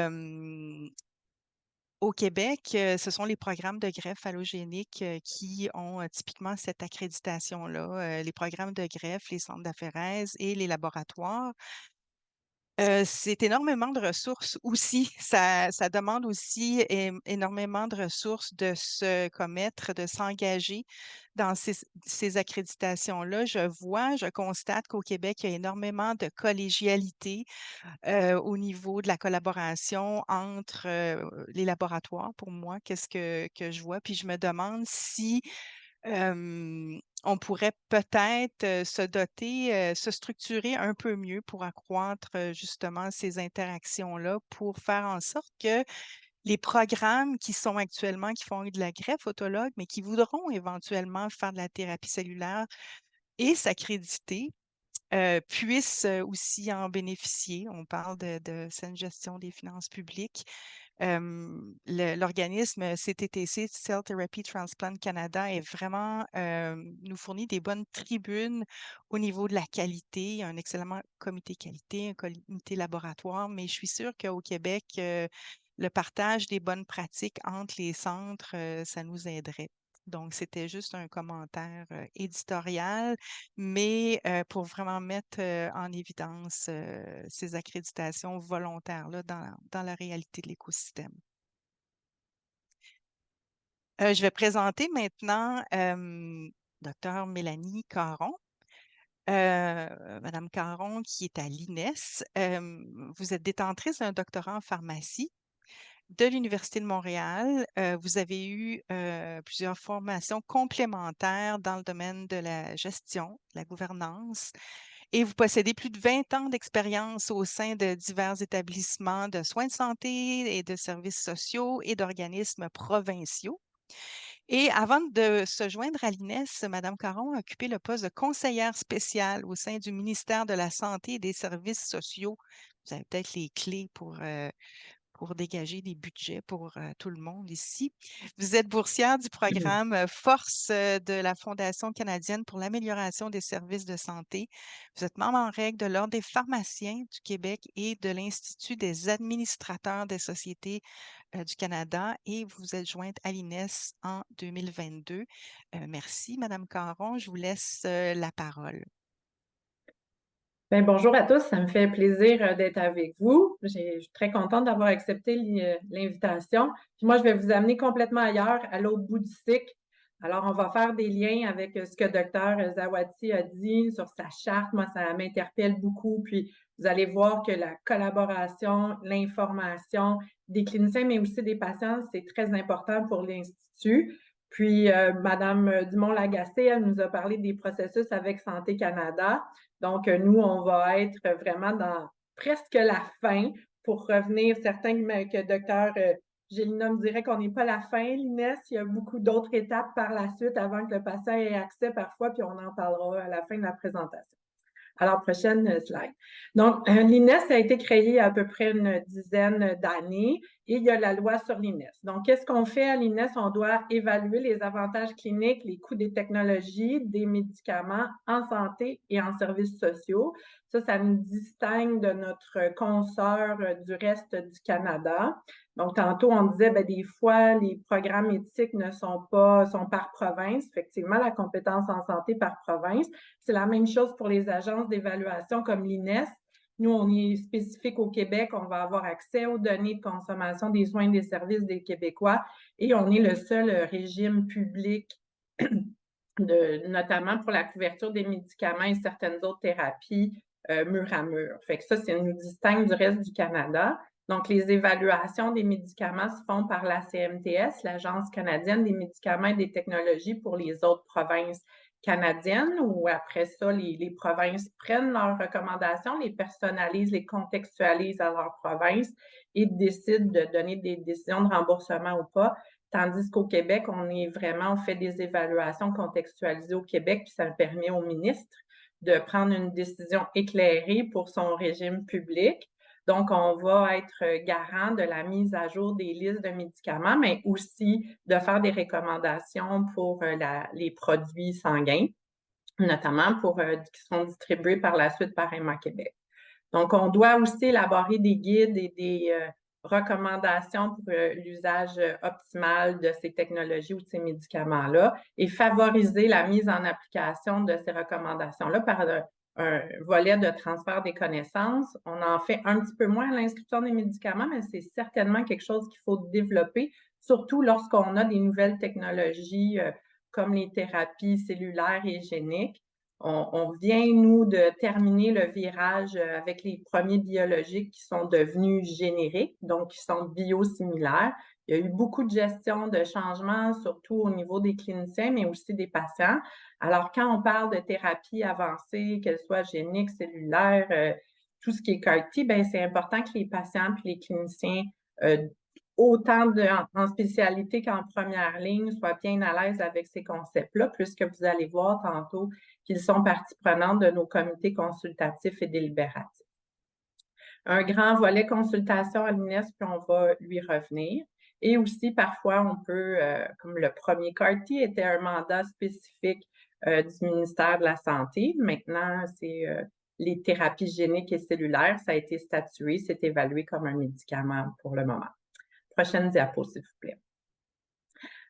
au Québec, ce sont les programmes de greffe allogénique qui ont typiquement cette accréditation-là. Les programmes de greffe, les centres d'aphérèse et les laboratoires. C'est énormément de ressources aussi. Ça demande aussi énormément de ressources de se commettre, de s'engager dans ces accréditations-là. Je constate qu'au Québec, il y a énormément de collégialité au niveau de la collaboration entre les laboratoires. Pour moi, qu'est-ce que je vois? Puis je me demande si on pourrait peut-être se doter, se structurer un peu mieux pour accroître justement ces interactions-là, pour faire en sorte que les programmes qui sont actuellement, qui font de la greffe autologue, mais qui voudront éventuellement faire de la thérapie cellulaire et s'accréditer, puissent aussi en bénéficier. On parle de saine gestion des finances publiques. L'organisme CTTC, Cell Therapy Transplant Canada, est vraiment, nous fournit des bonnes tribunes au niveau de la qualité. Il y a un excellent comité qualité, un comité laboratoire, mais je suis sûre qu'au Québec, le partage des bonnes pratiques entre les centres, ça nous aiderait. Donc, c'était juste un commentaire éditorial, mais pour vraiment mettre en évidence ces accréditations volontaires-là dans la réalité de l'écosystème. Je vais présenter maintenant Dr. Mélanie Caron. Madame Caron, qui est à l'INES. Vous êtes détentrice d'un doctorat en pharmacie de l'Université de Montréal. Vous avez eu plusieurs formations complémentaires dans le domaine de la gestion, la gouvernance, et vous possédez plus de 20 ans d'expérience au sein de divers établissements de soins de santé et de services sociaux et d'organismes provinciaux. Et avant de se joindre à l'INES, Mme Caron a occupé le poste de conseillère spéciale au sein du ministère de la Santé et des Services sociaux. Vous avez peut-être les clés pour dégager des budgets pour tout le monde ici. Vous êtes boursière du programme Force de la Fondation canadienne pour l'amélioration des services de santé. Vous êtes membre en règle de l'Ordre des pharmaciens du Québec et de l'Institut des administrateurs des sociétés du Canada, et vous êtes jointe à l'INES en 2022. Merci, Madame Caron. Je vous laisse la parole. Bien, bonjour à tous, ça me fait plaisir d'être avec vous. Je suis très contente d'avoir accepté l'invitation. Puis moi, je vais vous amener complètement ailleurs, à l'autre bout du cycle. Alors, on va faire des liens avec ce que Dr. Zawadi a dit sur sa charte. Moi, ça m'interpelle beaucoup. Puis, vous allez voir que la collaboration, l'information des cliniciens, mais aussi des patients, c'est très important pour l'Institut. Puis, Mme Dumont-Lagacé, elle nous a parlé des processus avec Santé Canada. Donc, nous, on va être vraiment dans presque la fin pour revenir. Certains que Dr. Gélina me dirait qu'on n'est pas à la fin, l'INES. Il y a beaucoup d'autres étapes par la suite avant que le patient ait accès parfois, puis on en parlera à la fin de la présentation. Alors, prochaine slide. Donc, l'INES a été créé il y a à peu près une dizaine d'années et il y a la loi sur l'INES. Donc, qu'est-ce qu'on fait à l'INES? On doit évaluer les avantages cliniques, les coûts des technologies, des médicaments en santé et en services sociaux. Ça nous distingue de notre consoeur du reste du Canada. Donc, tantôt, on disait, bien, des fois, les programmes éthiques sont par province. Effectivement, la compétence en santé par province. C'est la même chose pour les agences d'évaluation comme l'INES. Nous, on est spécifique au Québec. On va avoir accès aux données de consommation des soins et des services des Québécois et on est le seul régime public notamment pour la couverture des médicaments et certaines autres thérapies mur à mur. Fait que ça nous distingue du reste du Canada. Donc, les évaluations des médicaments se font par la CMTS, l'Agence canadienne des médicaments et des technologies pour les autres provinces canadiennes, où après ça, les provinces prennent leurs recommandations, les personnalisent, les contextualisent à leur province et décident de donner des décisions de remboursement ou pas. Tandis qu'au Québec, on fait des évaluations contextualisées au Québec, puis ça permet au ministre de prendre une décision éclairée pour son régime public. Donc, on va être garant de la mise à jour des listes de médicaments, mais aussi de faire des recommandations pour les produits sanguins. notamment qui seront distribués par la suite par Emma Québec. Donc, on doit aussi élaborer des guides et des recommandations pour l'usage optimal de ces technologies ou de ces médicaments-là et favoriser la mise en application de ces recommandations-là par un volet de transfert des connaissances. On en fait un petit peu moins à l'inscription des médicaments, mais c'est certainement quelque chose qu'il faut développer, surtout lorsqu'on a des nouvelles technologies comme les thérapies cellulaires et géniques. On vient, nous, de terminer le virage avec les premiers biologiques qui sont devenus génériques, donc qui sont biosimilaires. Il y a eu beaucoup de gestion de changements, surtout au niveau des cliniciens, mais aussi des patients. Alors, quand on parle de thérapie avancée, qu'elle soit génique, cellulaire, tout ce qui est CAR-T, bien, c'est important que les patients et les cliniciens, autant en spécialité qu'en première ligne, soient bien à l'aise avec ces concepts-là, puisque vous allez voir tantôt qu'ils sont partie prenante de nos comités consultatifs et délibératifs. Un grand volet consultation à l'INES, puis on va lui revenir. Et aussi, parfois, on peut, comme le premier CAR-T était un mandat spécifique du ministère de la Santé. Maintenant, c'est les thérapies géniques et cellulaires. Ça a été statué, c'est évalué comme un médicament pour le moment. Prochaine diapo, s'il vous plaît.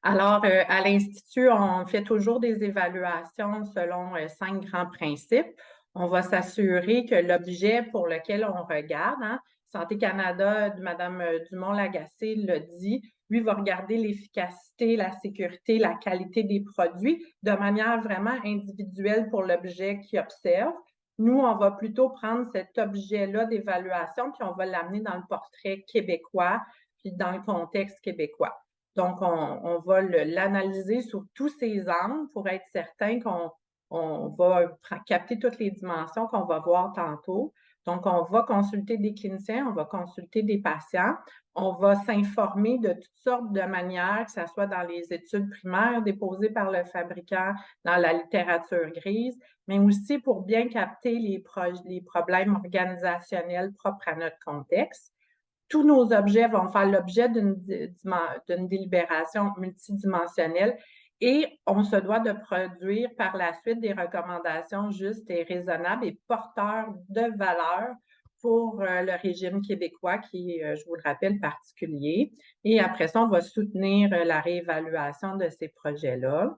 Alors, à l'Institut, on fait toujours des évaluations selon 5 grands principes. On va s'assurer que l'objet pour lequel on regarde, Santé Canada, Mme Dumont-Lagacé l'a dit, lui va regarder l'efficacité, la sécurité, la qualité des produits de manière vraiment individuelle pour l'objet qu'il observe. Nous, on va plutôt prendre cet objet-là d'évaluation, puis on va l'amener dans le portrait québécois, puis dans le contexte québécois. Donc, on va l'analyser sous tous ces angles pour être certain qu'on va capter toutes les dimensions qu'on va voir tantôt. Donc, on va consulter des cliniciens, on va consulter des patients, on va s'informer de toutes sortes de manières, que ce soit dans les études primaires déposées par le fabricant, dans la littérature grise, mais aussi pour bien capter les problèmes organisationnels propres à notre contexte. Tous nos objets vont faire l'objet d'une délibération multidimensionnelle et on se doit de produire par la suite des recommandations justes et raisonnables et porteurs de valeur pour le régime québécois qui est, je vous le rappelle, particulier. Et après ça, on va soutenir la réévaluation de ces projets-là.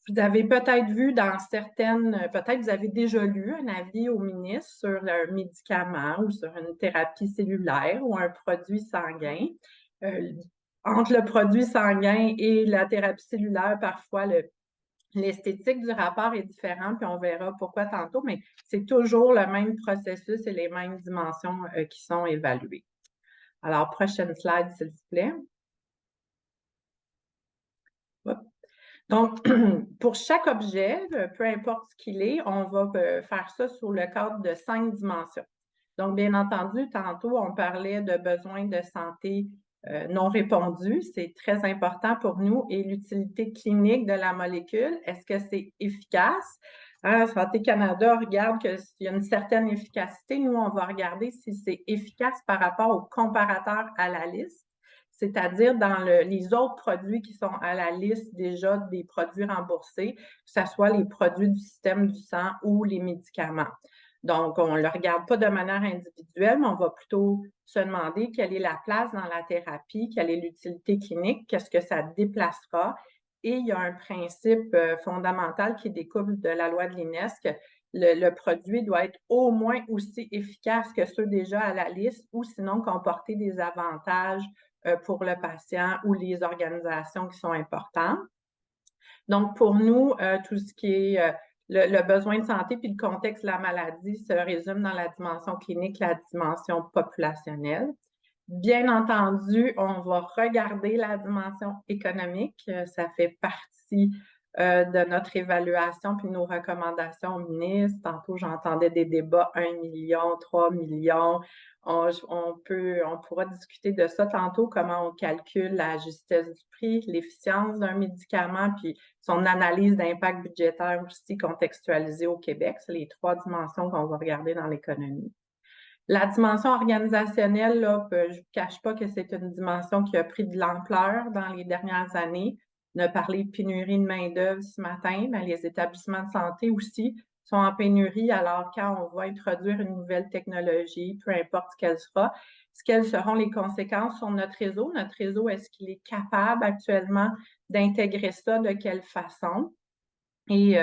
Vous avez peut-être vu dans peut-être vous avez déjà lu un avis au ministre sur un médicament ou sur une thérapie cellulaire ou un produit sanguin. Entre le produit sanguin et la thérapie cellulaire, parfois, l'esthétique du rapport est différente, puis on verra pourquoi tantôt, mais c'est toujours le même processus et les mêmes dimensions qui sont évaluées. Alors, prochaine slide, s'il vous plaît. Hop. Donc, pour chaque objet, peu importe ce qu'il est, on va faire ça sous le cadre de 5 dimensions. Donc, bien entendu, tantôt, on parlait de besoins de santé non répondus. C'est très important pour nous. Et l'utilité clinique de la molécule, est-ce que c'est efficace? Santé Canada regarde qu'il y a une certaine efficacité. Nous, on va regarder si c'est efficace par rapport aux comparateurs à la liste, c'est-à-dire dans les autres produits qui sont à la liste déjà des produits remboursés, que ce soit les produits du système du sang ou les médicaments. Donc, on ne le regarde pas de manière individuelle, mais on va plutôt se demander quelle est la place dans la thérapie, quelle est l'utilité clinique, qu'est-ce que ça déplacera. Et il y a un principe fondamental qui découle de la loi de l'INES, que le produit doit être au moins aussi efficace que ceux déjà à la liste ou sinon comporter des avantages pour le patient ou les organisations qui sont importantes. Donc, pour nous, tout ce qui est le besoin de santé puis le contexte de la maladie se résume dans la dimension clinique, la dimension populationnelle. Bien entendu, on va regarder la dimension économique. Ça fait partie de notre évaluation puis nos recommandations au ministre. Tantôt, j'entendais des débats 1 million, 3 millions. On pourra discuter de ça tantôt, comment on calcule la justesse du prix, l'efficience d'un médicament, puis son analyse d'impact budgétaire aussi contextualisée au Québec. C'est les 3 dimensions qu'on va regarder dans l'économie. La dimension organisationnelle, là, je ne vous cache pas que c'est une dimension qui a pris de l'ampleur dans les dernières années. a parlé de pénurie de main-d'œuvre ce matin, mais les établissements de santé aussi sont en pénurie. Alors, quand on va introduire une nouvelle technologie, peu importe ce qu'elle sera, quelles seront les conséquences sur notre réseau? Notre réseau, est-ce qu'il est capable actuellement d'intégrer ça? De quelle façon? Et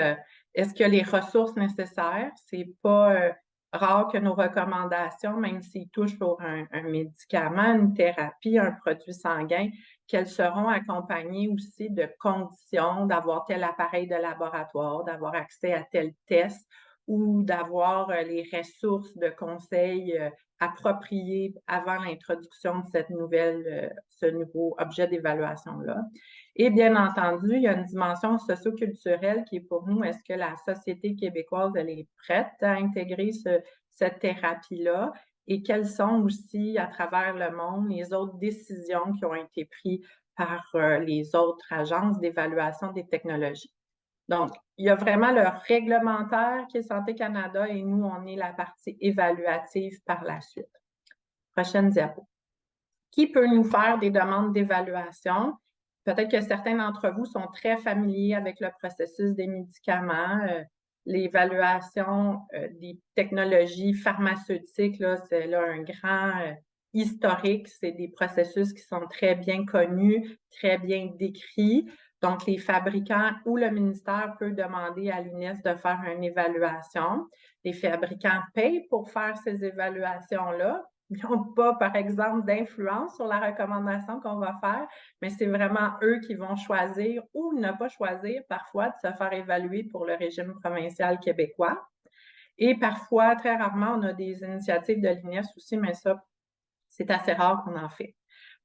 est-ce qu'il y a les ressources nécessaires? C'est pas rare que nos recommandations, même s'ils touchent pour un médicament, une thérapie, un produit sanguin, qu'elles seront accompagnées aussi de conditions d'avoir tel appareil de laboratoire, d'avoir accès à tel test ou d'avoir les ressources de conseil appropriées avant l'introduction de ce nouveau objet d'évaluation-là. Et bien entendu, il y a une dimension socioculturelle qui est pour nous, est-ce que la société québécoise, elle est prête à intégrer cette thérapie-là? Et quelles sont aussi, à travers le monde, les autres décisions qui ont été prises par les autres agences d'évaluation des technologies? Donc, il y a vraiment le réglementaire qui est Santé Canada et nous, on est la partie évaluative par la suite. Prochaine diapo. Qui peut nous faire des demandes d'évaluation? Peut-être que certains d'entre vous sont très familiers avec le processus des médicaments. L'évaluation des technologies pharmaceutiques, c'est là un grand historique. C'est des processus qui sont très bien connus, très bien décrits. Donc, les fabricants ou le ministère peut demander à l'INES de faire une évaluation. Les fabricants payent pour faire ces évaluations-là. Ils n'ont pas, par exemple, d'influence sur la recommandation qu'on va faire, mais c'est vraiment eux qui vont choisir ou ne pas choisir parfois de se faire évaluer pour le régime provincial québécois. Et parfois, très rarement, on a des initiatives de l'INES aussi, mais ça, c'est assez rare qu'on en fait.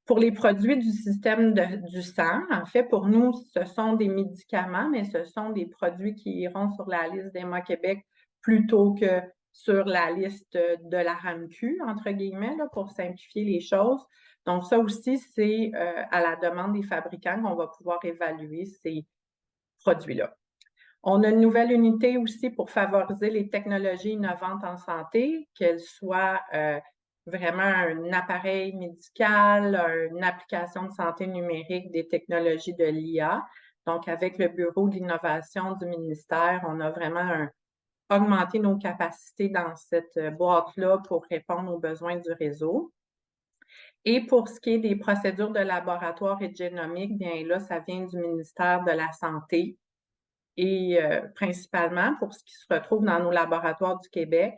Pour les produits du système du sang, en fait, pour nous, ce sont des médicaments, mais ce sont des produits qui iront sur la liste d'EMA Québec plutôt que sur la liste de la RAMQ, entre guillemets, là, pour simplifier les choses. Donc, ça aussi, c'est à la demande des fabricants qu'on va pouvoir évaluer ces produits-là. On a une nouvelle unité aussi pour favoriser les technologies innovantes en santé, qu'elles soient vraiment un appareil médical, une application de santé numérique, des technologies de l'IA. Donc, avec le Bureau de l'innovation du ministère, on a vraiment augmenté nos capacités dans cette boîte-là pour répondre aux besoins du réseau. Et pour ce qui est des procédures de laboratoire et de génomique, bien là, ça vient du ministère de la Santé. Et principalement, pour ce qui se retrouve dans nos laboratoires du Québec,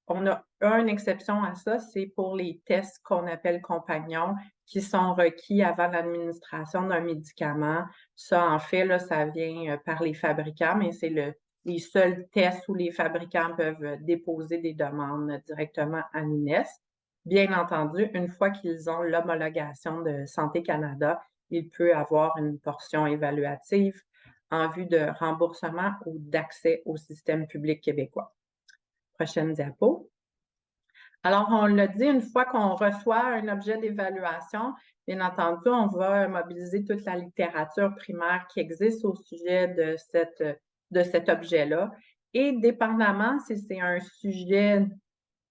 on a une exception à ça, c'est pour les tests qu'on appelle compagnons, qui sont requis avant l'administration d'un médicament. Ça, en fait, là, ça vient par les fabricants, mais c'est les seuls tests où les fabricants peuvent déposer des demandes directement à l'INES. Bien entendu, une fois qu'ils ont l'homologation de Santé Canada, il peut avoir une portion évaluative en vue de remboursement ou d'accès au système public québécois. Prochaine diapo. Alors, on l'a dit, une fois qu'on reçoit un objet d'évaluation, bien entendu, on va mobiliser toute la littérature primaire qui existe au sujet de cet objet-là. Et dépendamment si c'est un sujet,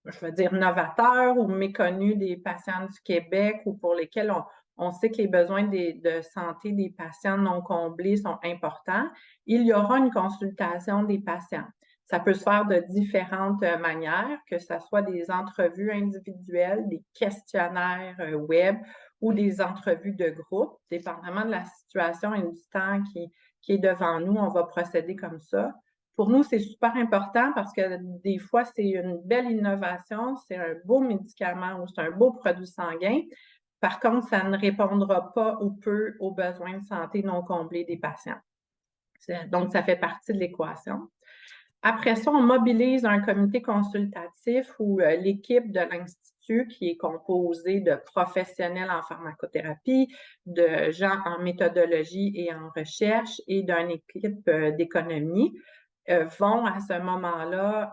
je veux dire, novateur ou méconnu des patients du Québec ou pour lesquels on sait que les besoins de santé des patients non comblés sont importants, il y aura une consultation des patients. Ça peut se faire de différentes manières, que ce soit des entrevues individuelles, des questionnaires web ou des entrevues de groupe. Dépendamment de la situation et du temps qui est devant nous, on va procéder comme ça. Pour nous, c'est super important parce que des fois, c'est une belle innovation, c'est un beau médicament ou c'est un beau produit sanguin. Par contre, ça ne répondra pas ou peu aux besoins de santé non comblés des patients. Donc, ça fait partie de l'équation. Après ça, on mobilise un comité consultatif où l'équipe de l'Institut, qui est composée de professionnels en pharmacothérapie, de gens en méthodologie et en recherche et d'une équipe d'économie, vont à ce moment-là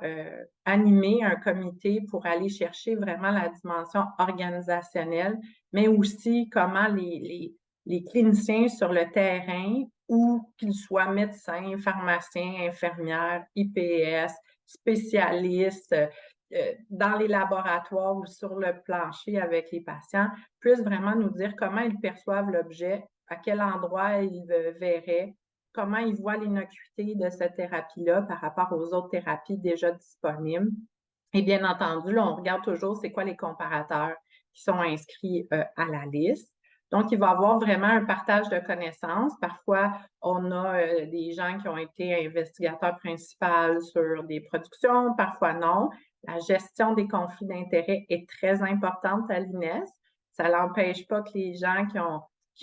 animer un comité pour aller chercher vraiment la dimension organisationnelle, mais aussi comment les cliniciens sur le terrain, ou qu'ils soient médecins, pharmaciens, infirmières, IPS, spécialistes, dans les laboratoires ou sur le plancher avec les patients, puissent vraiment nous dire comment ils perçoivent l'objet à quel endroit ils verraient, comment ils voient l'innocuité de cette thérapie-là par rapport aux autres thérapies déjà disponibles. Et bien entendu, là, on regarde toujours c'est quoi les comparateurs qui sont inscrits à la liste. Donc, il va y avoir vraiment un partage de connaissances. Parfois, on a des gens qui ont été investigateurs principaux sur des productions, parfois non. La gestion des conflits d'intérêts est très importante à l'INES. Ça n'empêche pas que les gens qui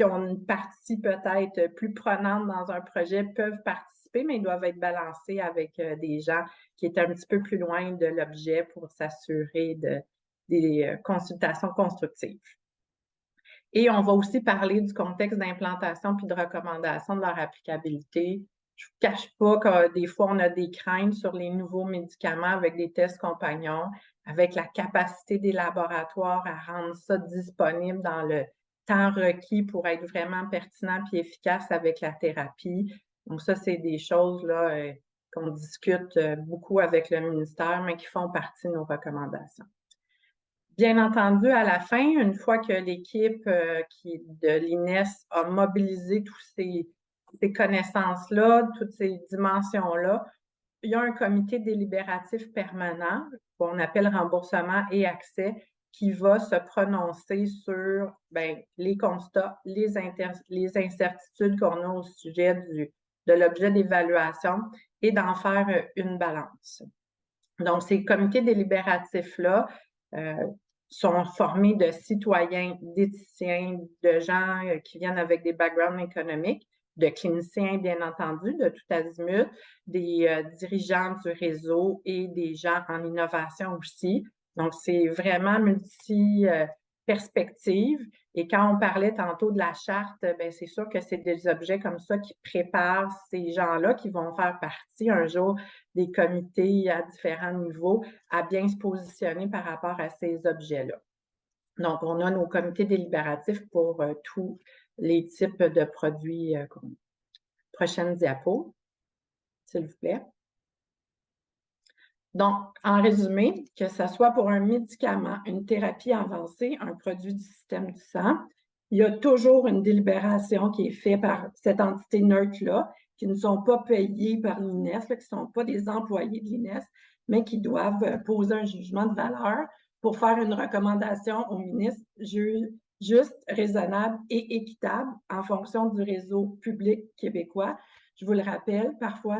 ont une partie peut-être plus prenante dans un projet peuvent participer, mais ils doivent être balancés avec des gens qui est un petit peu plus loin de l'objet pour s'assurer des consultations constructives. Et on va aussi parler du contexte d'implantation puis de recommandation de leur applicabilité. Je ne vous cache pas que des fois, on a des craintes sur les nouveaux médicaments avec des tests compagnons, avec la capacité des laboratoires à rendre ça disponible dans le temps requis pour être vraiment pertinent puis efficace avec la thérapie. Donc ça, c'est des choses là, qu'on discute beaucoup avec le ministère, mais qui font partie de nos recommandations. Bien entendu, à la fin, une fois que l'équipe de l'INES a mobilisé toutes ces connaissances-là, toutes ces dimensions-là, il y a un comité délibératif permanent qu'on appelle remboursement et accès qui va se prononcer sur les constats, les incertitudes qu'on a au sujet de l'objet d'évaluation et d'en faire une balance. Donc, ces comités délibératifs-là sont formés de citoyens, d'éthiciens, de gens qui viennent avec des backgrounds économiques, de cliniciens, bien entendu, de tout azimut, des dirigeants du réseau et des gens en innovation aussi. Donc, c'est vraiment multi-perspective. Et quand on parlait tantôt de la charte, c'est sûr que c'est des objets comme ça qui préparent ces gens-là qui vont faire partie un jour des comités à différents niveaux à bien se positionner par rapport à ces objets-là. Donc, on a nos comités délibératifs pour tous les types de produits. Prochaine diapo, s'il vous plaît. Donc, en résumé, que ce soit pour un médicament, une thérapie avancée, un produit du système du sang, il y a toujours une délibération qui est faite par cette entité neutre-là, qui ne sont pas payés par l'INES, qui ne sont pas des employés de l'INES, mais qui doivent poser un jugement de valeur pour faire une recommandation au ministre juste, raisonnable et équitable en fonction du réseau public québécois. Je vous le rappelle, parfois,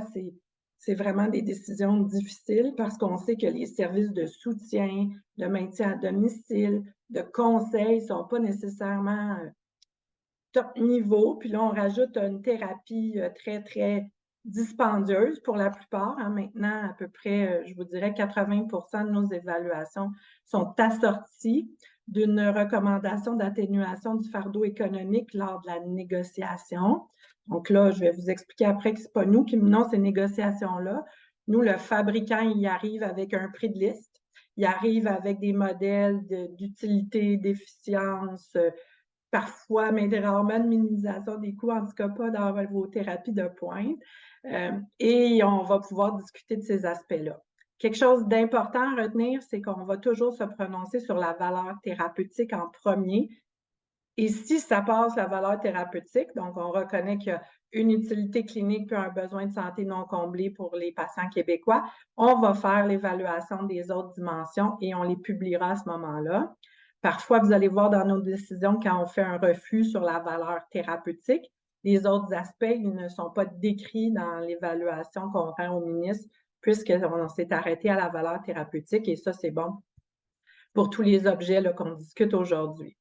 c'est vraiment des décisions difficiles parce qu'on sait que les services de soutien, de maintien à domicile, de conseil ne sont pas nécessairement top niveau. Puis là, on rajoute une thérapie très, très dispendieuse pour la plupart. Maintenant, à peu près, je vous dirais, 80% de nos évaluations sont assorties d'une recommandation d'atténuation du fardeau économique lors de la négociation. Donc là, je vais vous expliquer après que ce n'est pas nous qui menons ces négociations-là. Nous, le fabricant, il arrive avec un prix de liste. Il arrive avec des modèles d'utilité, d'efficience, parfois, mais rarement de minimisation des coûts, en tout cas pas dans vos thérapies de pointe. Et on va pouvoir discuter de ces aspects-là. Quelque chose d'important à retenir, c'est qu'on va toujours se prononcer sur la valeur thérapeutique en premier. Et si ça passe la valeur thérapeutique, donc on reconnaît qu'il y a une utilité clinique puis un besoin de santé non comblé pour les patients québécois, on va faire l'évaluation des autres dimensions et on les publiera à ce moment-là. Parfois, vous allez voir dans nos décisions, quand on fait un refus sur la valeur thérapeutique, les autres aspects, ils ne sont pas décrits dans l'évaluation qu'on rend au ministre, puisqu'on s'est arrêté à la valeur thérapeutique, et ça, c'est bon pour tous les objets qu'on discute aujourd'hui.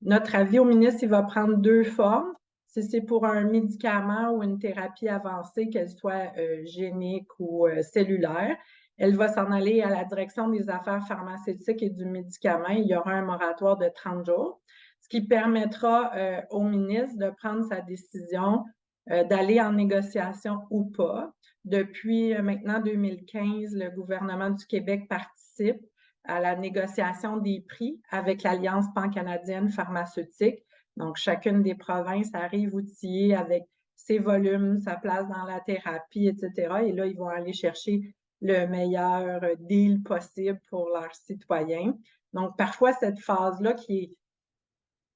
Notre avis au ministre, il va prendre deux formes. Si c'est pour un médicament ou une thérapie avancée, qu'elle soit génique ou cellulaire, elle va s'en aller à la direction des affaires pharmaceutiques et du médicament. Il y aura un moratoire de 30 jours, ce qui permettra au ministre de prendre sa décision d'aller en négociation ou pas. Depuis maintenant 2015, le gouvernement du Québec participe à la négociation des prix avec l'Alliance pan-canadienne pharmaceutique. Donc, chacune des provinces arrive outillée avec ses volumes, sa place dans la thérapie, etc. Et là, ils vont aller chercher le meilleur deal possible pour leurs citoyens. Donc, parfois, cette phase-là qui est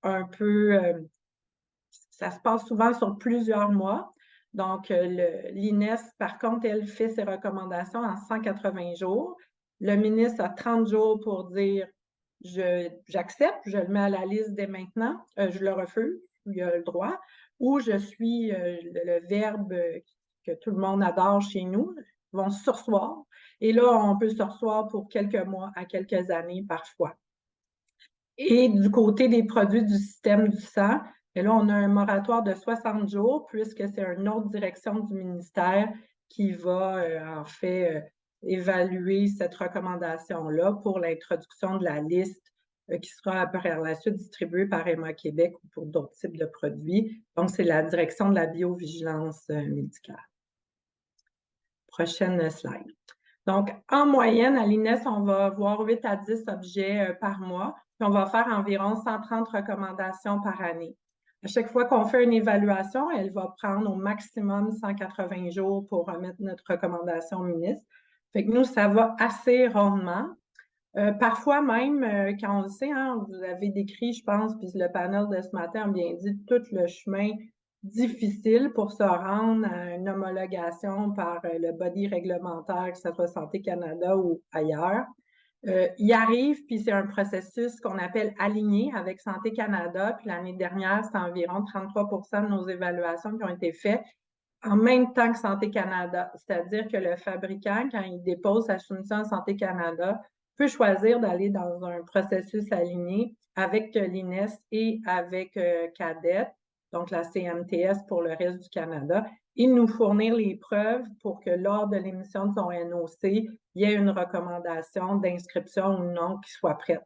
un peu ça se passe souvent sur plusieurs mois. Donc, l'INES, par contre, elle fait ses recommandations en 180 jours. Le ministre a 30 jours pour dire j'accepte, je le mets à la liste dès maintenant, je le refuse, il a le droit, ou je suis le verbe que tout le monde adore chez nous, ils vont se surseoir. Et là, on peut se surseoir pour quelques mois à quelques années parfois. Et du côté des produits du système du sang, et là, on a un moratoire de 60 jours, puisque c'est une autre direction du ministère qui va en fait évaluer cette recommandation-là pour l'introduction de la liste qui sera par la suite distribuée par Emma Québec ou pour d'autres types de produits. Donc, c'est la direction de la biovigilance médicale. Prochaine slide. Donc, en moyenne, à l'INES, on va avoir 8 à 10 objets par mois, puis on va faire environ 130 recommandations par année. À chaque fois qu'on fait une évaluation, elle va prendre au maximum 180 jours pour remettre notre recommandation au ministre. Fait que nous, ça va assez rondement. Parfois même, quand on le sait, hein, vous avez décrit, je pense, puis le panel de ce matin a bien dit, tout le chemin difficile pour se rendre à une homologation par le body réglementaire, que ce soit Santé Canada ou ailleurs. Il arrive, puis c'est un processus qu'on appelle aligné avec Santé Canada, puis l'année dernière, c'est environ 33% de nos évaluations qui ont été faites en même temps que Santé Canada. C'est-à-dire que le fabricant, quand il dépose sa soumission à Santé Canada, peut choisir d'aller dans un processus aligné avec l'INES et avec CADET, donc la CNTS pour le reste du Canada, et nous fournir les preuves pour que lors de l'émission de son NOC, il y ait une recommandation d'inscription ou non qui soit prête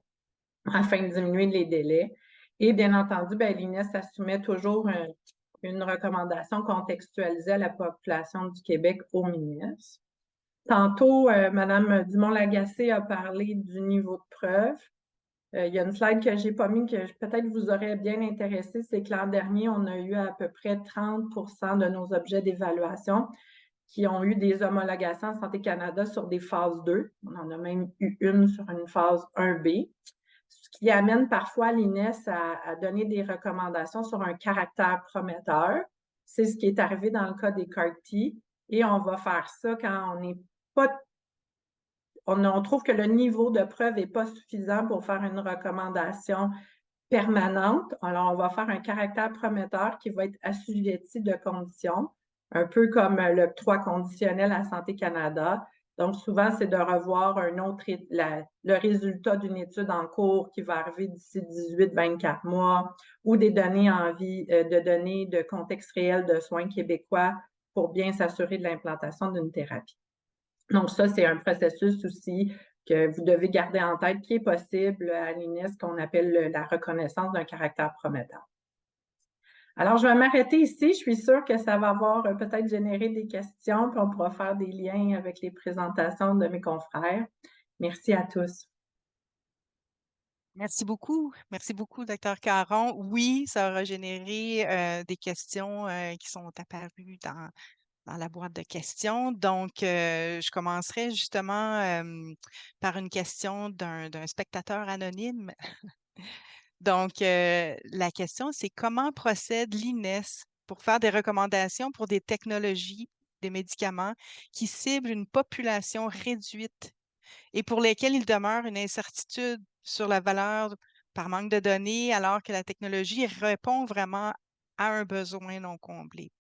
afin de diminuer les délais. Et bien entendu, l'INES soumet toujours une recommandation contextualisée à la population du Québec au ministre. Tantôt, Mme Dumont-Lagacé a parlé du niveau de preuve. Il y a une slide que je n'ai pas mis, que peut-être vous aurait bien intéressé, c'est que l'an dernier, on a eu à peu près 30% de nos objets d'évaluation qui ont eu des homologations en Santé Canada sur des phases 2. On en a même eu une sur une phase 1B, ce qui amène parfois l'INES à donner des recommandations sur un caractère prometteur. C'est ce qui est arrivé dans le cas des CAR-T, et on va faire ça quand on n'est pas... On trouve que le niveau de preuve n'est pas suffisant pour faire une recommandation permanente. Alors, on va faire un caractère prometteur qui va être assujetti de conditions, un peu comme l'octroi conditionnel à Santé Canada. Donc, souvent, c'est de revoir le résultat d'une étude en cours qui va arriver d'ici 18-24 mois ou des données de données de contexte réel de soins québécois pour bien s'assurer de l'implantation d'une thérapie. Donc, ça, c'est un processus aussi que vous devez garder en tête qui est possible à l'INES, qu'on appelle la reconnaissance d'un caractère prometteur. Alors, je vais m'arrêter ici. Je suis sûre que ça va avoir peut-être généré des questions, puis on pourra faire des liens avec les présentations de mes confrères. Merci à tous. Merci beaucoup. Merci beaucoup, Dr. Caron. Oui, ça aura généré des questions qui sont apparues dans la boîte de questions. Donc, je commencerai justement par une question d'un spectateur anonyme. Donc, la question, c'est comment procède l'INES pour faire des recommandations pour des technologies, des médicaments qui ciblent une population réduite et pour lesquels il demeure une incertitude sur la valeur par manque de données, alors que la technologie répond vraiment à un besoin non comblé.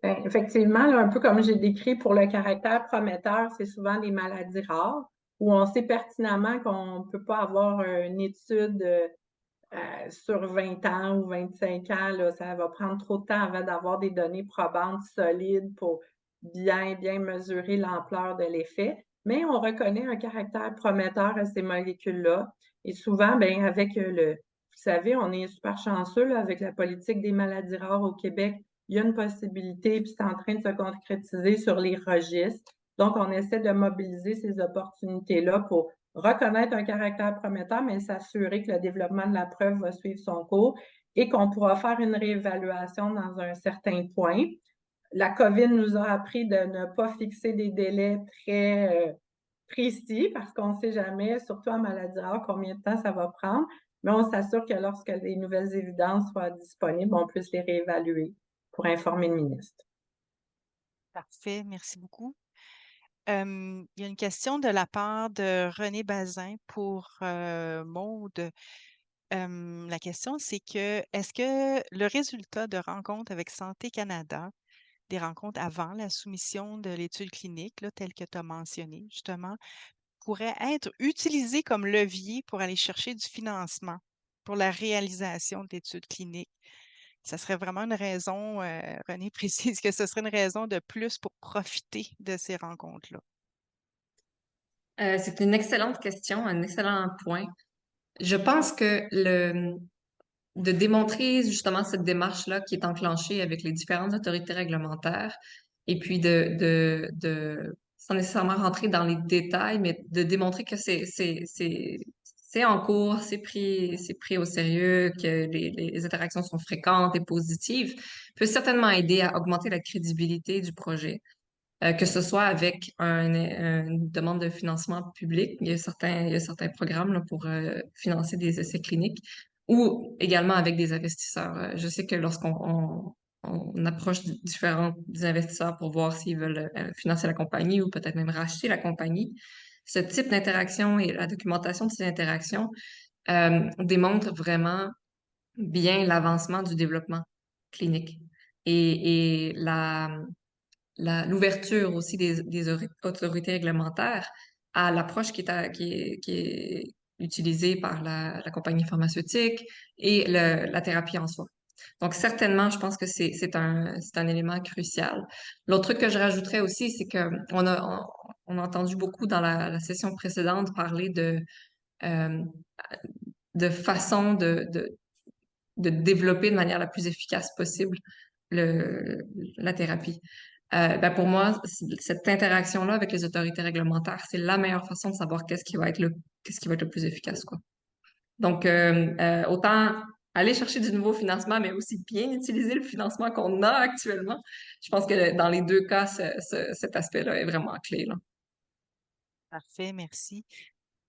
Effectivement, là, un peu comme j'ai décrit pour le caractère prometteur, c'est souvent des maladies rares où on sait pertinemment qu'on ne peut pas avoir une étude sur 20 ans ou 25 ans. Là, ça va prendre trop de temps avant d'avoir des données probantes, solides pour bien mesurer l'ampleur de l'effet. Mais on reconnaît un caractère prometteur à ces molécules-là. Et souvent, avec vous savez, on est super chanceux là, avec la politique des maladies rares au Québec. Il y a une possibilité, puis c'est en train de se concrétiser sur les registres. Donc, on essaie de mobiliser ces opportunités-là pour reconnaître un caractère prometteur, mais s'assurer que le développement de la preuve va suivre son cours et qu'on pourra faire une réévaluation dans un certain point. La COVID nous a appris de ne pas fixer des délais très précis parce qu'on ne sait jamais, surtout en maladie rare, combien de temps ça va prendre. mais on s'assure que lorsque les nouvelles évidences soient disponibles, on puisse les réévaluer pour informer le ministre. Parfait, merci beaucoup. Il y a une question de la part de René Bazin pour Maude. La question, c'est est-ce que le résultat de rencontres avec Santé Canada, des rencontres avant la soumission de l'étude clinique, là, telle que tu as mentionné, justement, pourrait être utilisé comme levier pour aller chercher du financement pour la réalisation de l'étude clinique? Ça serait vraiment une raison, René précise que ce serait une raison de plus pour profiter de ces rencontres-là. C'est une excellente question, un excellent point. Je pense que de démontrer justement cette démarche-là qui est enclenchée avec les différentes autorités réglementaires et puis sans nécessairement rentrer dans les détails, mais de démontrer que c'est en cours, c'est pris au sérieux, que les interactions sont fréquentes et positives, peut certainement aider à augmenter la crédibilité du projet. Que ce soit avec une demande de financement public, il y a certains programmes là, pour financer des essais cliniques, ou également avec des investisseurs. Je sais que on approche différents des investisseurs pour voir s'ils veulent financer la compagnie ou peut-être même racheter la compagnie, ce type d'interaction et la documentation de ces interactions démontre vraiment bien l'avancement du développement clinique et l'ouverture aussi des autorités réglementaires à l'approche qui est utilisée par la compagnie pharmaceutique et la thérapie en soi. Donc, certainement, je pense que c'est un élément crucial. L'autre truc que je rajouterais aussi, c'est que on a entendu beaucoup dans la session précédente parler euh, de façon de développer de manière la plus efficace possible la thérapie. Pour moi, cette interaction-là avec les autorités réglementaires, c'est la meilleure façon de savoir qu'est-ce qui va être le plus efficace, quoi. Donc, autant aller chercher du nouveau financement, mais aussi bien utiliser le financement qu'on a actuellement. Je pense que dans les deux cas, cet aspect-là est vraiment clé, là. Parfait, merci.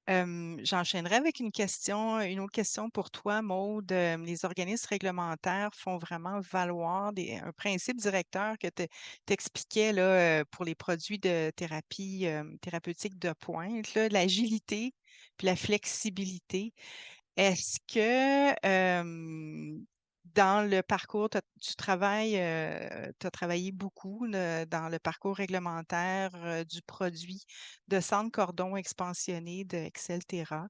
J'enchaînerai avec une autre question pour toi, Maude. Les organismes réglementaires font vraiment valoir un principe directeur que tu expliquais là, pour les produits de thérapie thérapeutique de pointe, là, l'agilité puis la flexibilité. Est-ce que dans le parcours, tu as travaillé beaucoup dans le parcours réglementaire du produit de centre cordon expansionné de Excelterra.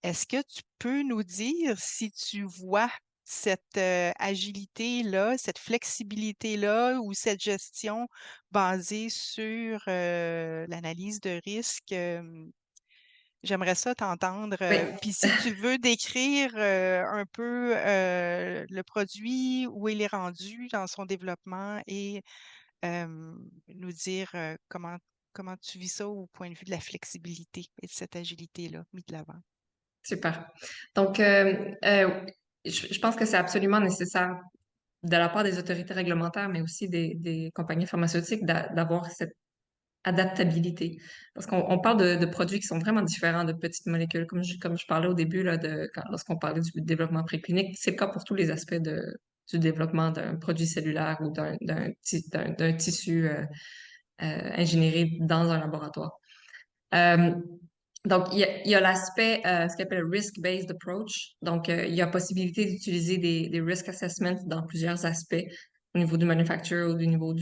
Est-ce que tu peux nous dire si tu vois cette agilité-là, cette flexibilité-là ou cette gestion basée sur l'analyse de risque? J'aimerais ça t'entendre. Oui. Puis si tu veux décrire un peu le produit, où il est rendu dans son développement et nous dire comment tu vis ça au point de vue de la flexibilité et de cette agilité-là mis de l'avant. Super. Donc, je pense que c'est absolument nécessaire de la part des autorités réglementaires, mais aussi des compagnies pharmaceutiques d'avoir cette adaptabilité. Parce qu'on parle de produits qui sont vraiment différents de petites molécules. Comme je parlais au début, là, lorsqu'on parlait du développement préclinique, c'est le cas pour tous les aspects du développement d'un produit cellulaire ou d'un tissu ingénieré dans un laboratoire. Donc, il y a l'aspect, ce qu'on appelle le risk-based approach. Donc, il y a possibilité d'utiliser des risk assessments dans plusieurs aspects, au niveau du manufacture ou du niveau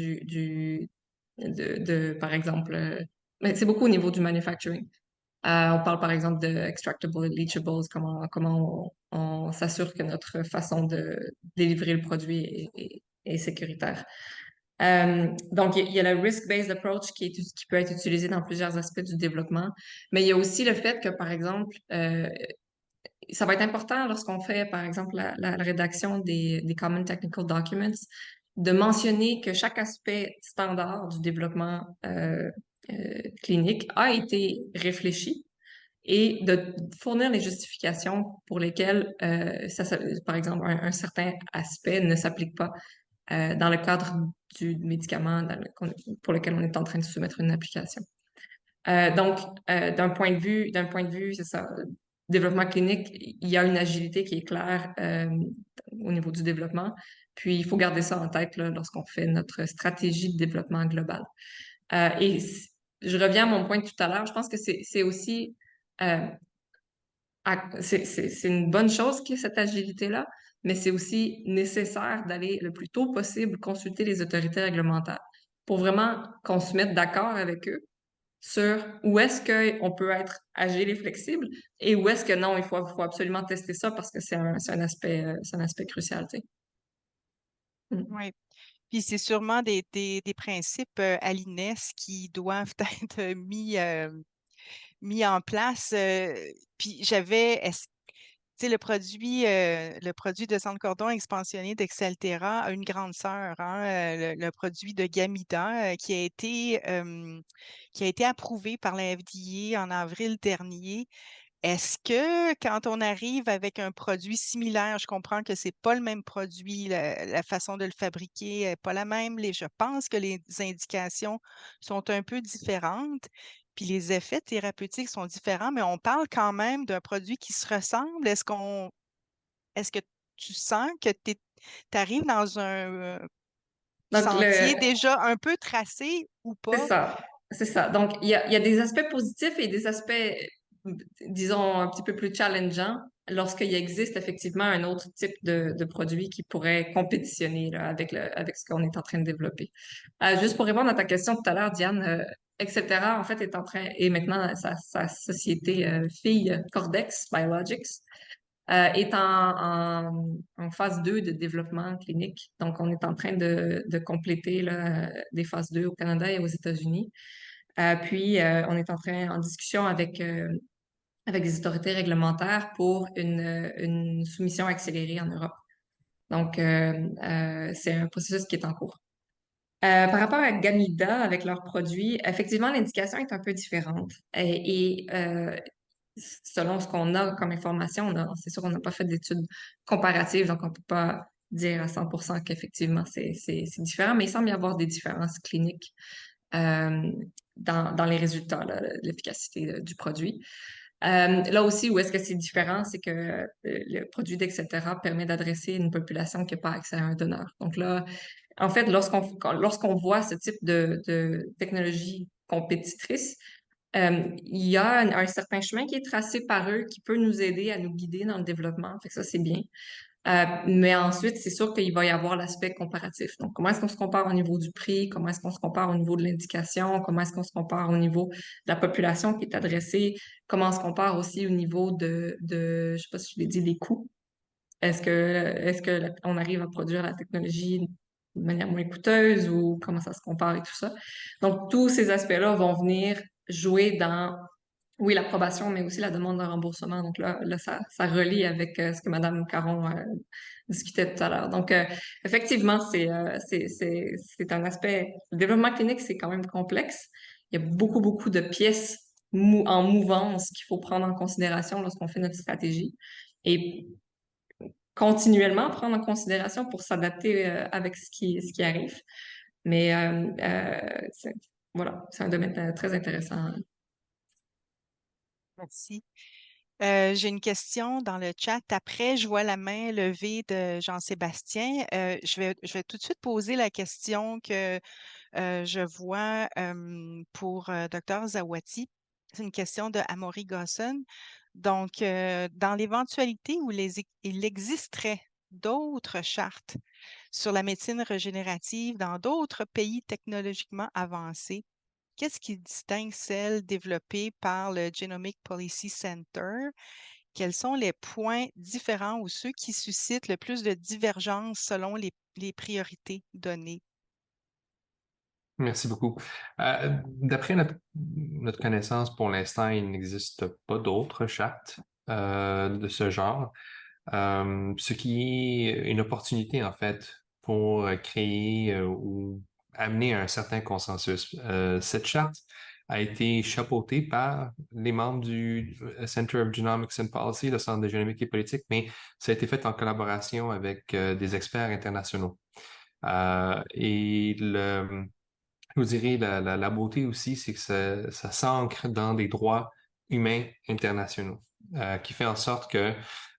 par exemple, mais c'est beaucoup au niveau du manufacturing. On parle par exemple de extractable leachables, comment on s'assure que notre façon de délivrer le produit est sécuritaire. Donc, il y a le risk-based approach qui peut être utilisé dans plusieurs aspects du développement, mais il y a aussi le fait que, par exemple, ça va être important lorsqu'on fait, par exemple, la rédaction des Common Technical Documents, de mentionner que chaque aspect standard du développement clinique a été réfléchi et de fournir les justifications pour lesquelles, par exemple, un certain aspect ne s'applique pas dans le cadre du médicament pour lequel on est en train de soumettre une application. Donc, d'un point de vue, c'est ça, développement clinique, il y a une agilité qui est claire au niveau du développement. Puis, il faut garder ça en tête là, lorsqu'on fait notre stratégie de développement global. Je reviens à mon point de tout à l'heure. Je pense que c'est aussi euh, c'est une bonne chose qu'il y ait cette agilité-là, mais c'est aussi nécessaire d'aller le plus tôt possible consulter les autorités réglementaires pour vraiment qu'on se mette d'accord avec eux sur où est-ce qu'on peut être agile et flexible et où est-ce que non, faut absolument tester ça parce que c'est un aspect crucial, tu sais. Oui. Puis c'est sûrement des principes à l'INES qui doivent être mis en place. Puis tu sais, le produit de sang de cordon expansionné d'Exaltera a une grande sœur, hein, le produit de Gamida, qui a été approuvé par la FDA en avril dernier. Est-ce que quand on arrive avec un produit similaire, je comprends que c'est pas le même produit, la façon de le fabriquer n'est pas la même. Je pense que les indications sont un peu différentes, puis les effets thérapeutiques sont différents, mais on parle quand même d'un produit qui se ressemble. Est-ce que tu sens que tu arrives dans un Donc, sentier déjà un peu tracé ou c'est pas? ça. C'est ça. Donc, il y a des aspects positifs et des aspects, disons, un petit peu plus challengeants lorsqu'il existe effectivement un autre type de produit qui pourrait compétitionner là, avec ce qu'on est en train de développer. Juste pour répondre à ta question tout à l'heure, Diane, etc., en fait, est en train, et maintenant sa société fille Cordex Biologics, est en phase 2 de développement clinique. Donc, on est en train de compléter là, des phases 2 au Canada et aux États-Unis. Puis, on est en discussion avec des autorités réglementaires pour une soumission accélérée en Europe. Donc, c'est un processus qui est en cours. Par rapport à Gamida, avec leurs produits, effectivement, l'indication est un peu différente. Selon ce qu'on a comme information, c'est sûr qu'on n'a pas fait d'études comparatives, donc on ne peut pas dire à 100% qu'effectivement c'est différent, mais il semble y avoir des différences cliniques euh, dans les résultats, là, l'efficacité du produit. Là aussi, où est-ce que c'est différent, c'est que le produit d'Etcetera permet d'adresser une population qui n'a pas accès à un donneur. Donc là, en fait, lorsqu'on voit ce type de technologie compétitrice, il y a un certain chemin qui est tracé par eux qui peut nous aider à nous guider dans le développement. Fait que ça, c'est bien. Mais ensuite, c'est sûr qu'il va y avoir l'aspect comparatif. Donc, comment est-ce qu'on se compare au niveau du prix? Comment est-ce qu'on se compare au niveau de l'indication? Comment est-ce qu'on se compare au niveau de la population qui est adressée? Comment on se compare aussi au niveau je sais pas si je l'ai dit, des coûts? Est-ce que on arrive à produire la technologie de manière moins coûteuse ou comment ça se compare et tout ça? Donc, tous ces aspects-là vont venir jouer dans, oui, l'approbation, mais aussi la demande de remboursement. Donc là ça relie avec ce que Mme Caron discutait tout à l'heure. Donc, effectivement, c'est un aspect. Le développement clinique, c'est quand même complexe. Il y a beaucoup, beaucoup de pièces en mouvance qu'il faut prendre en considération lorsqu'on fait notre stratégie. Et continuellement prendre en considération pour s'adapter avec ce qui arrive. Mais voilà, c'est un domaine très intéressant. Merci. J'ai une question dans le chat. Après, je vois la main levée de Jean-Sébastien. Je vais tout de suite poser la question que je vois pour Dr. Zawati. C'est une question de Amaury Gosson. Donc, dans l'éventualité où il existerait d'autres chartes sur la médecine régénérative dans d'autres pays technologiquement avancés, qu'est-ce qui distingue celle développée par le Genomic Policy Center? Quels sont les points différents ou ceux qui suscitent le plus de divergences selon les priorités données? Merci beaucoup. D'après notre connaissance, pour l'instant, il n'existe pas d'autres chartes de ce genre, ce qui est une opportunité, en fait, pour créer ou amener un certain consensus. Cette charte a été chapeautée par les membres du Center of Genomics and Policy, le Centre de génomique et politique, mais ça a été fait en collaboration avec des experts internationaux. Je vous dirais, la beauté aussi, c'est que ça s'ancre dans des droits humains internationaux. qui fait en sorte que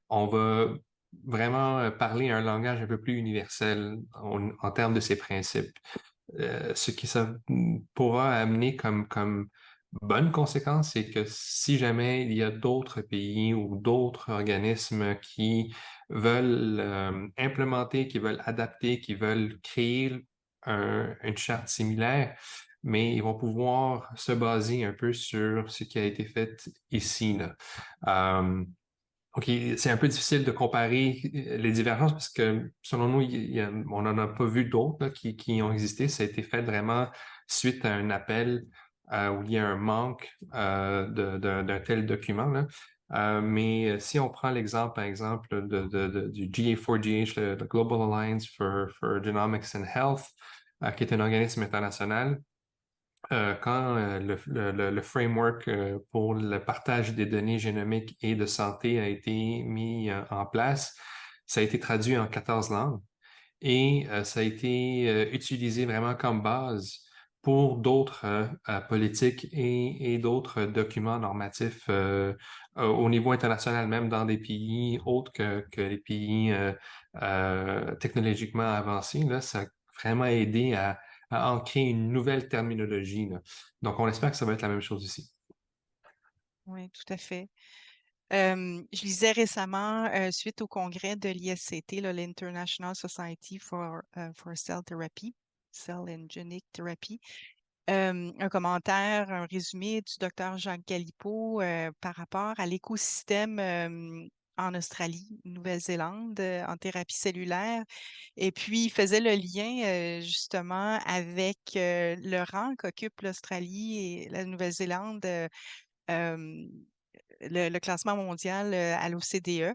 on va vraiment parler un langage un peu plus universel en termes de ces principes. Ce qui ça pourra amener comme bonne conséquence, c'est que si jamais il y a d'autres pays ou d'autres organismes qui veulent implémenter, qui veulent adapter, qui veulent créer une charte similaire, mais ils vont pouvoir se baser un peu sur ce qui a été fait ici, là. OK, c'est un peu difficile de comparer les divergences parce que, selon nous, on n'en a pas vu d'autres là, qui ont existé. Ça a été fait vraiment suite à un appel où il y a un manque d'un tel document, là. Mais si on prend l'exemple, par exemple, du GA4GH, le Global Alliance for Genomics and Health, qui est un organisme international, quand le framework pour le partage des données génomiques et de santé a été mis en place, ça a été traduit en 14 langues et ça a été utilisé vraiment comme base pour d'autres politiques et d'autres documents normatifs au niveau international, même dans des pays autres que les pays technologiquement avancés. Là, ça a vraiment aidé à ancrer une nouvelle terminologie, là. Donc, on espère que ça va être la même chose ici. Oui, tout à fait. Je lisais récemment, suite au congrès de l'ISCT, l'International Society for Cell Therapy, Cell and Genic Therapy, un commentaire, un résumé du docteur Jacques Galipeau par rapport à l'écosystème en Australie, Nouvelle-Zélande, en thérapie cellulaire. Et puis, il faisait le lien justement avec le rang qu'occupe l'Australie et la Nouvelle-Zélande, le classement mondial à l'OCDE.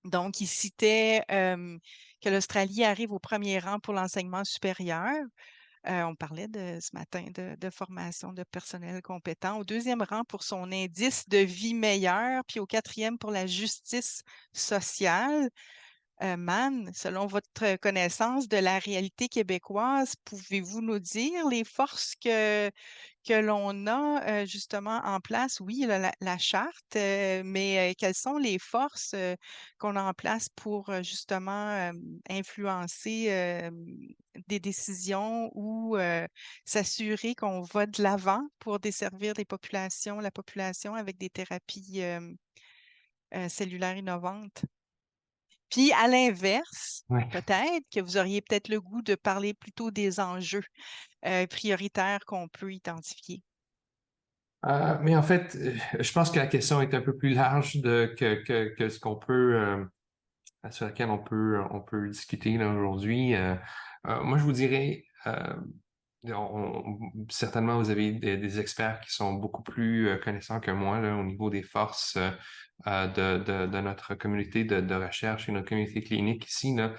Donc, il citait que l'Australie arrive au premier rang pour l'enseignement supérieur. On parlait ce matin de formation de personnel compétent. Au deuxième rang pour son indice de vie meilleur, puis au quatrième pour la justice sociale. Man, selon votre connaissance de la réalité québécoise, pouvez-vous nous dire les forces que l'on a justement en place? Oui, la charte, mais quelles sont les forces qu'on a en place pour justement influencer des décisions ou s'assurer qu'on va de l'avant pour desservir la population avec des thérapies cellulaires innovantes? Puis à l'inverse, Ouais. peut-être que vous auriez peut-être le goût de parler plutôt des enjeux prioritaires qu'on peut identifier. Mais en fait, je pense que la question est un peu plus large que ce qu'on peut, sur laquelle on peut discuter là, aujourd'hui. Moi, je vous dirais, certainement, vous avez des experts qui sont beaucoup plus connaissants que moi là, au niveau des forces de notre communauté de recherche et notre communauté clinique ici, là.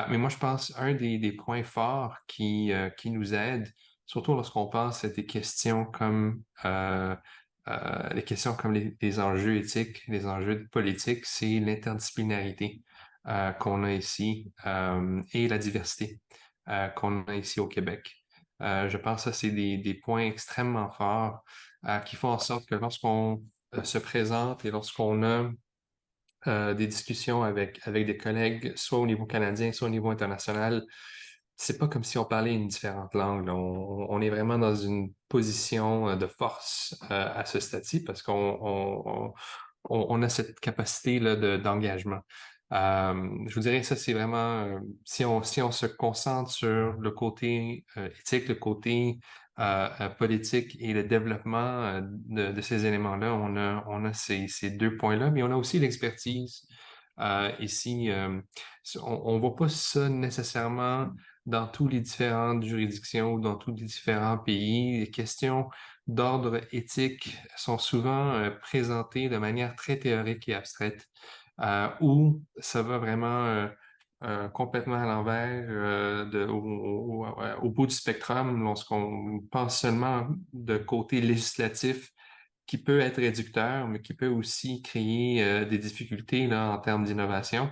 Mais moi, je pense un des points forts qui nous aide, surtout lorsqu'on pense à des questions comme les enjeux éthiques, les enjeux politiques, c'est l'interdisciplinarité qu'on a ici et la diversité qu'on a ici au Québec. Je pense que ça, c'est des points extrêmement forts qui font en sorte que lorsqu'on se présente et lorsqu'on a des discussions avec des collègues, soit au niveau canadien, soit au niveau international, c'est pas comme si on parlait une différente langue, là. On est vraiment dans une position de force à ce stade-ci parce qu'on a cette capacité là, d'engagement. Je vous dirais ça, c'est vraiment si on se concentre sur le côté éthique, le côté politique et le développement de ces éléments-là, on a ces deux points-là, mais on a aussi l'expertise ici. On voit pas ça nécessairement dans toutes les différentes juridictions ou dans tous les différents pays. Les questions d'ordre éthique sont souvent présentées de manière très théorique et abstraite, où ça va vraiment complètement à l'envers, au bout du spectrum, lorsqu'on pense seulement de côté législatif, qui peut être réducteur, mais qui peut aussi créer des difficultés là, en termes d'innovation.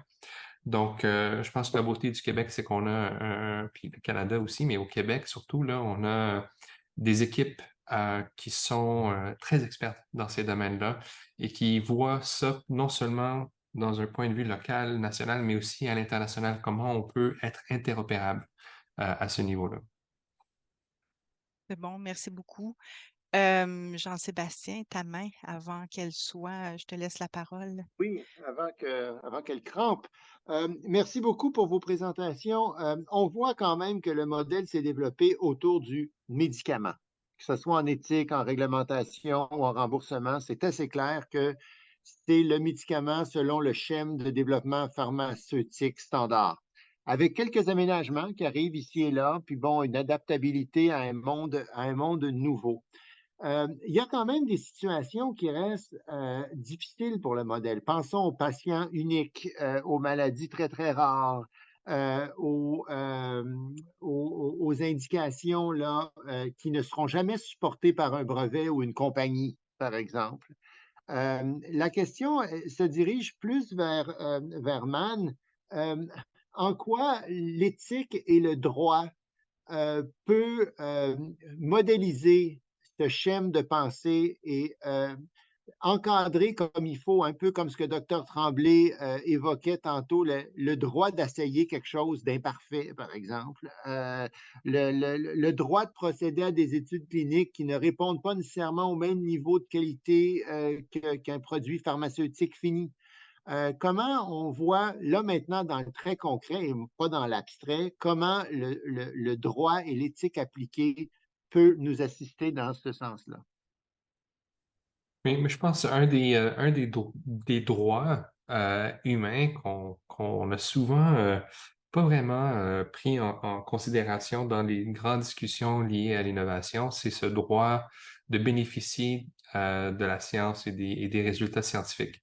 Donc, je pense que la beauté du Québec, c'est qu'on a puis le Canada aussi, mais au Québec surtout, là, on a des équipes qui sont très expertes dans ces domaines-là et qui voient ça non seulement dans un point de vue local, national, mais aussi à l'international, comment on peut être interopérable à ce niveau-là. C'est bon, merci beaucoup. Jean-Sébastien, ta main, avant qu'elle soit, je te laisse la parole. Oui, avant qu'elle crampe. Merci beaucoup pour vos présentations. On voit quand même que le modèle s'est développé autour du médicament, que ce soit en éthique, en réglementation ou en remboursement. C'est assez clair que c'est le médicament selon le schéma de développement pharmaceutique standard, avec quelques aménagements qui arrivent ici et là, puis bon, une adaptabilité à un monde nouveau. Il y a quand même des situations qui restent difficiles pour le modèle. Pensons aux patients uniques, aux maladies très, très rares, aux indications là, qui ne seront jamais supportées par un brevet ou une compagnie, par exemple. La question se dirige plus vers Mann. En quoi l'éthique et le droit peut modéliser ce schéma de pensée et encadrer comme il faut, un peu comme ce que Dr. Tremblay évoquait tantôt, le droit d'essayer quelque chose d'imparfait, par exemple, le droit de procéder à des études cliniques qui ne répondent pas nécessairement au même niveau de qualité qu'un produit pharmaceutique fini. Comment on voit, là maintenant, dans le très concret et pas dans l'abstrait, comment le droit et l'éthique appliquée peut nous assister dans ce sens-là? Mais je pense qu'un des droits humains qu'on a souvent pas vraiment pris en considération dans les grandes discussions liées à l'innovation, c'est ce droit de bénéficier de la science et des résultats scientifiques.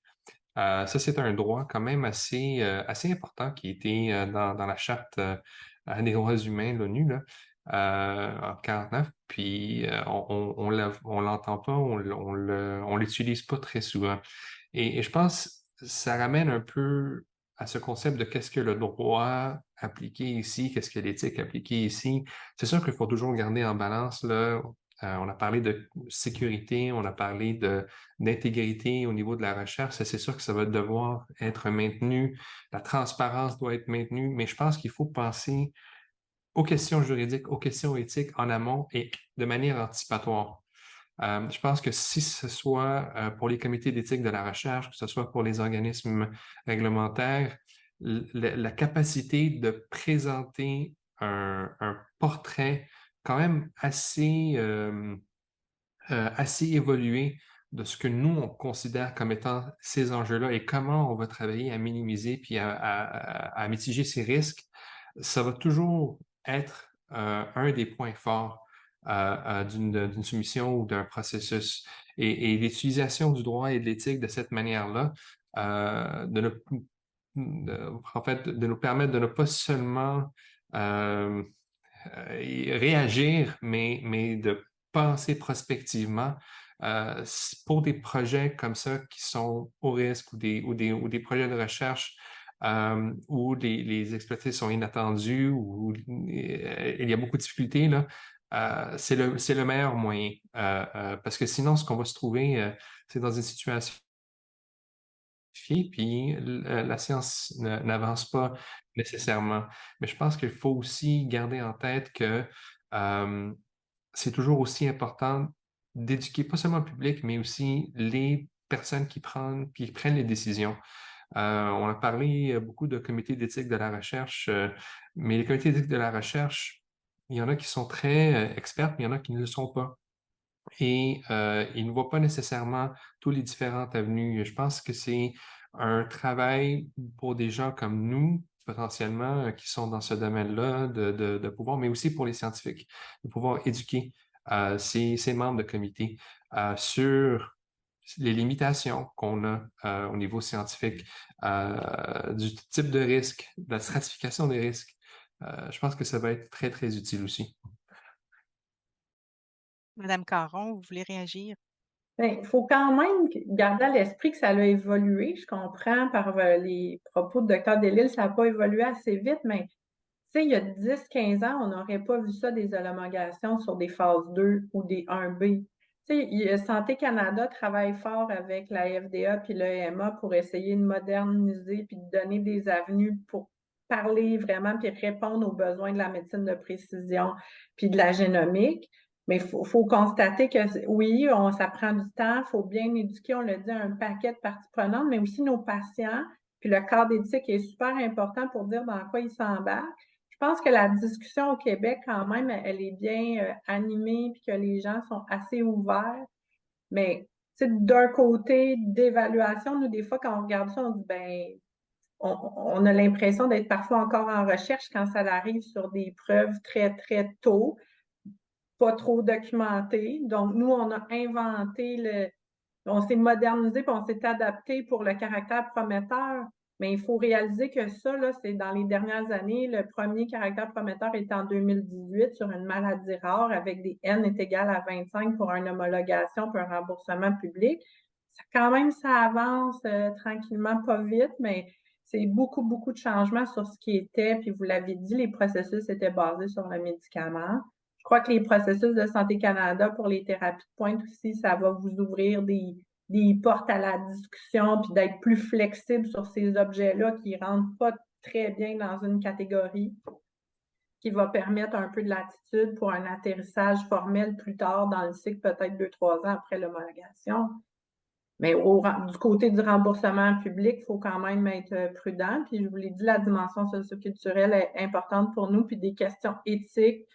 Ça, c'est un droit quand même assez important qui était dans la Charte des droits humains, l'ONU, là, en 49, puis on l'entend pas, on l'utilise pas très souvent. Et je pense que ça ramène un peu à ce concept de qu'est-ce que le droit appliqué ici, qu'est-ce que l'éthique appliquée ici. C'est sûr qu'il faut toujours garder en balance, là. On a parlé de sécurité, on a parlé d'intégrité au niveau de la recherche. C'est sûr que ça va devoir être maintenu. La transparence doit être maintenue, mais je pense qu'il faut penser aux questions juridiques, aux questions éthiques en amont et de manière anticipatoire. Je pense que si ce soit pour les comités d'éthique de la recherche, que ce soit pour les organismes réglementaires, la capacité de présenter un portrait quand même assez évolué de ce que nous, on considère comme étant ces enjeux-là et comment on va travailler à minimiser puis à mitiger ces risques, ça va toujours être un des points forts d'une soumission ou d'un processus. Et l'utilisation du droit et de l'éthique de cette manière-là, en fait, de nous permettre de ne pas seulement réagir, mais de penser prospectivement pour des projets comme ça qui sont au risque ou des projets de recherche où les expertises sont inattendues, où il y a beaucoup de difficultés, là, c'est le meilleur moyen. Parce que sinon, ce qu'on va se trouver, c'est dans une situation puis la science n'avance pas nécessairement. Mais je pense qu'il faut aussi garder en tête que c'est toujours aussi important d'éduquer pas seulement le public, mais aussi les personnes qui prennent les décisions. On a parlé beaucoup de comités d'éthique de la recherche, mais les comités d'éthique de la recherche, il y en a qui sont très experts, mais il y en a qui ne le sont pas. Et ils ne voient pas nécessairement tous les différentes avenues. Je pense que c'est un travail pour des gens comme nous, potentiellement, qui sont dans ce domaine-là, de pouvoir, mais aussi pour les scientifiques, de pouvoir éduquer ces membres de comité sur les limitations qu'on a au niveau scientifique, du type de risque, de la stratification des risques. Je pense que ça va être très, très utile aussi. Madame Caron, vous voulez réagir? Il faut quand même garder à l'esprit que ça a évolué. Je comprends par les propos de Dr. Delisle, ça n'a pas évolué assez vite, mais sais, il y a 10-15 ans, on n'aurait pas vu ça des homologations sur des phases 2 ou des 1B. Tu sais, Santé Canada travaille fort avec la FDA puis l'EMA pour essayer de moderniser puis de donner des avenues pour parler vraiment puis répondre aux besoins de la médecine de précision puis de la génomique. Mais il faut constater que oui, ça prend du temps, il faut bien éduquer, on l'a dit, un paquet de parties prenantes, mais aussi nos patients. Puis le cadre éthique est super important pour dire dans quoi ils s'embarquent. Je pense que la discussion au Québec, quand même, elle est bien animée, puis que les gens sont assez ouverts. Mais d'un côté d'évaluation, nous, des fois, quand on regarde ça, on dit, ben, on a l'impression d'être parfois encore en recherche quand ça arrive sur des preuves très, très tôt, pas trop documentées. Donc, nous, on a inventé on s'est modernisé puis on s'est adapté pour le caractère prometteur. Mais il faut réaliser que ça, là, c'est dans les dernières années. Le premier caractère prometteur est en 2018 sur une maladie rare avec des N est égal à 25 pour une homologation pour un remboursement public. Quand même, ça avance tranquillement, pas vite, mais c'est beaucoup, beaucoup de changements sur ce qui était. Puis vous l'avez dit, les processus étaient basés sur le médicament. Je crois que les processus de Santé Canada pour les thérapies de pointe aussi, ça va vous ouvrir des portes à la discussion, puis d'être plus flexible sur ces objets-là qui ne rentrent pas très bien dans une catégorie, qui va permettre un peu de latitude pour un atterrissage formel plus tard dans le cycle, peut-être 2-3 ans après l'homologation. Mais du côté du remboursement public, il faut quand même être prudent. Puis je vous l'ai dit, la dimension socioculturelle est importante pour nous, puis des questions éthiques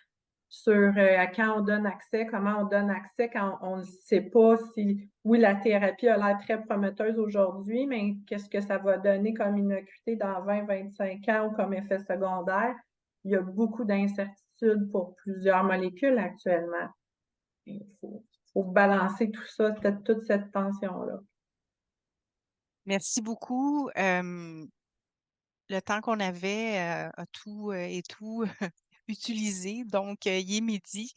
sur à quand on donne accès, comment on donne accès quand on ne sait pas si, oui, la thérapie a l'air très prometteuse aujourd'hui, mais qu'est-ce que ça va donner comme innocuité dans 20-25 ans ou comme effet secondaire? Il y a beaucoup d'incertitudes pour plusieurs molécules actuellement. Il faut balancer tout ça, toute cette tension-là. Merci beaucoup. Le temps qu'on avait a tout et tout utilisé, donc il est midi.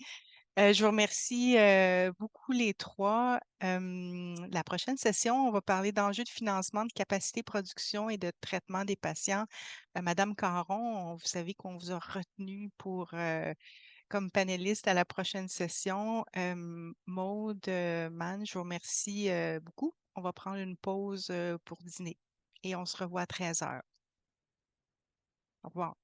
Je vous remercie beaucoup les trois. La prochaine session, on va parler d'enjeux de financement, de capacité de production et de traitement des patients. Madame Caron, vous savez qu'on vous a retenu pour comme panéliste à la prochaine session. Maude, Mann, je vous remercie beaucoup. On va prendre une pause pour dîner et on se revoit à 13h. Au revoir.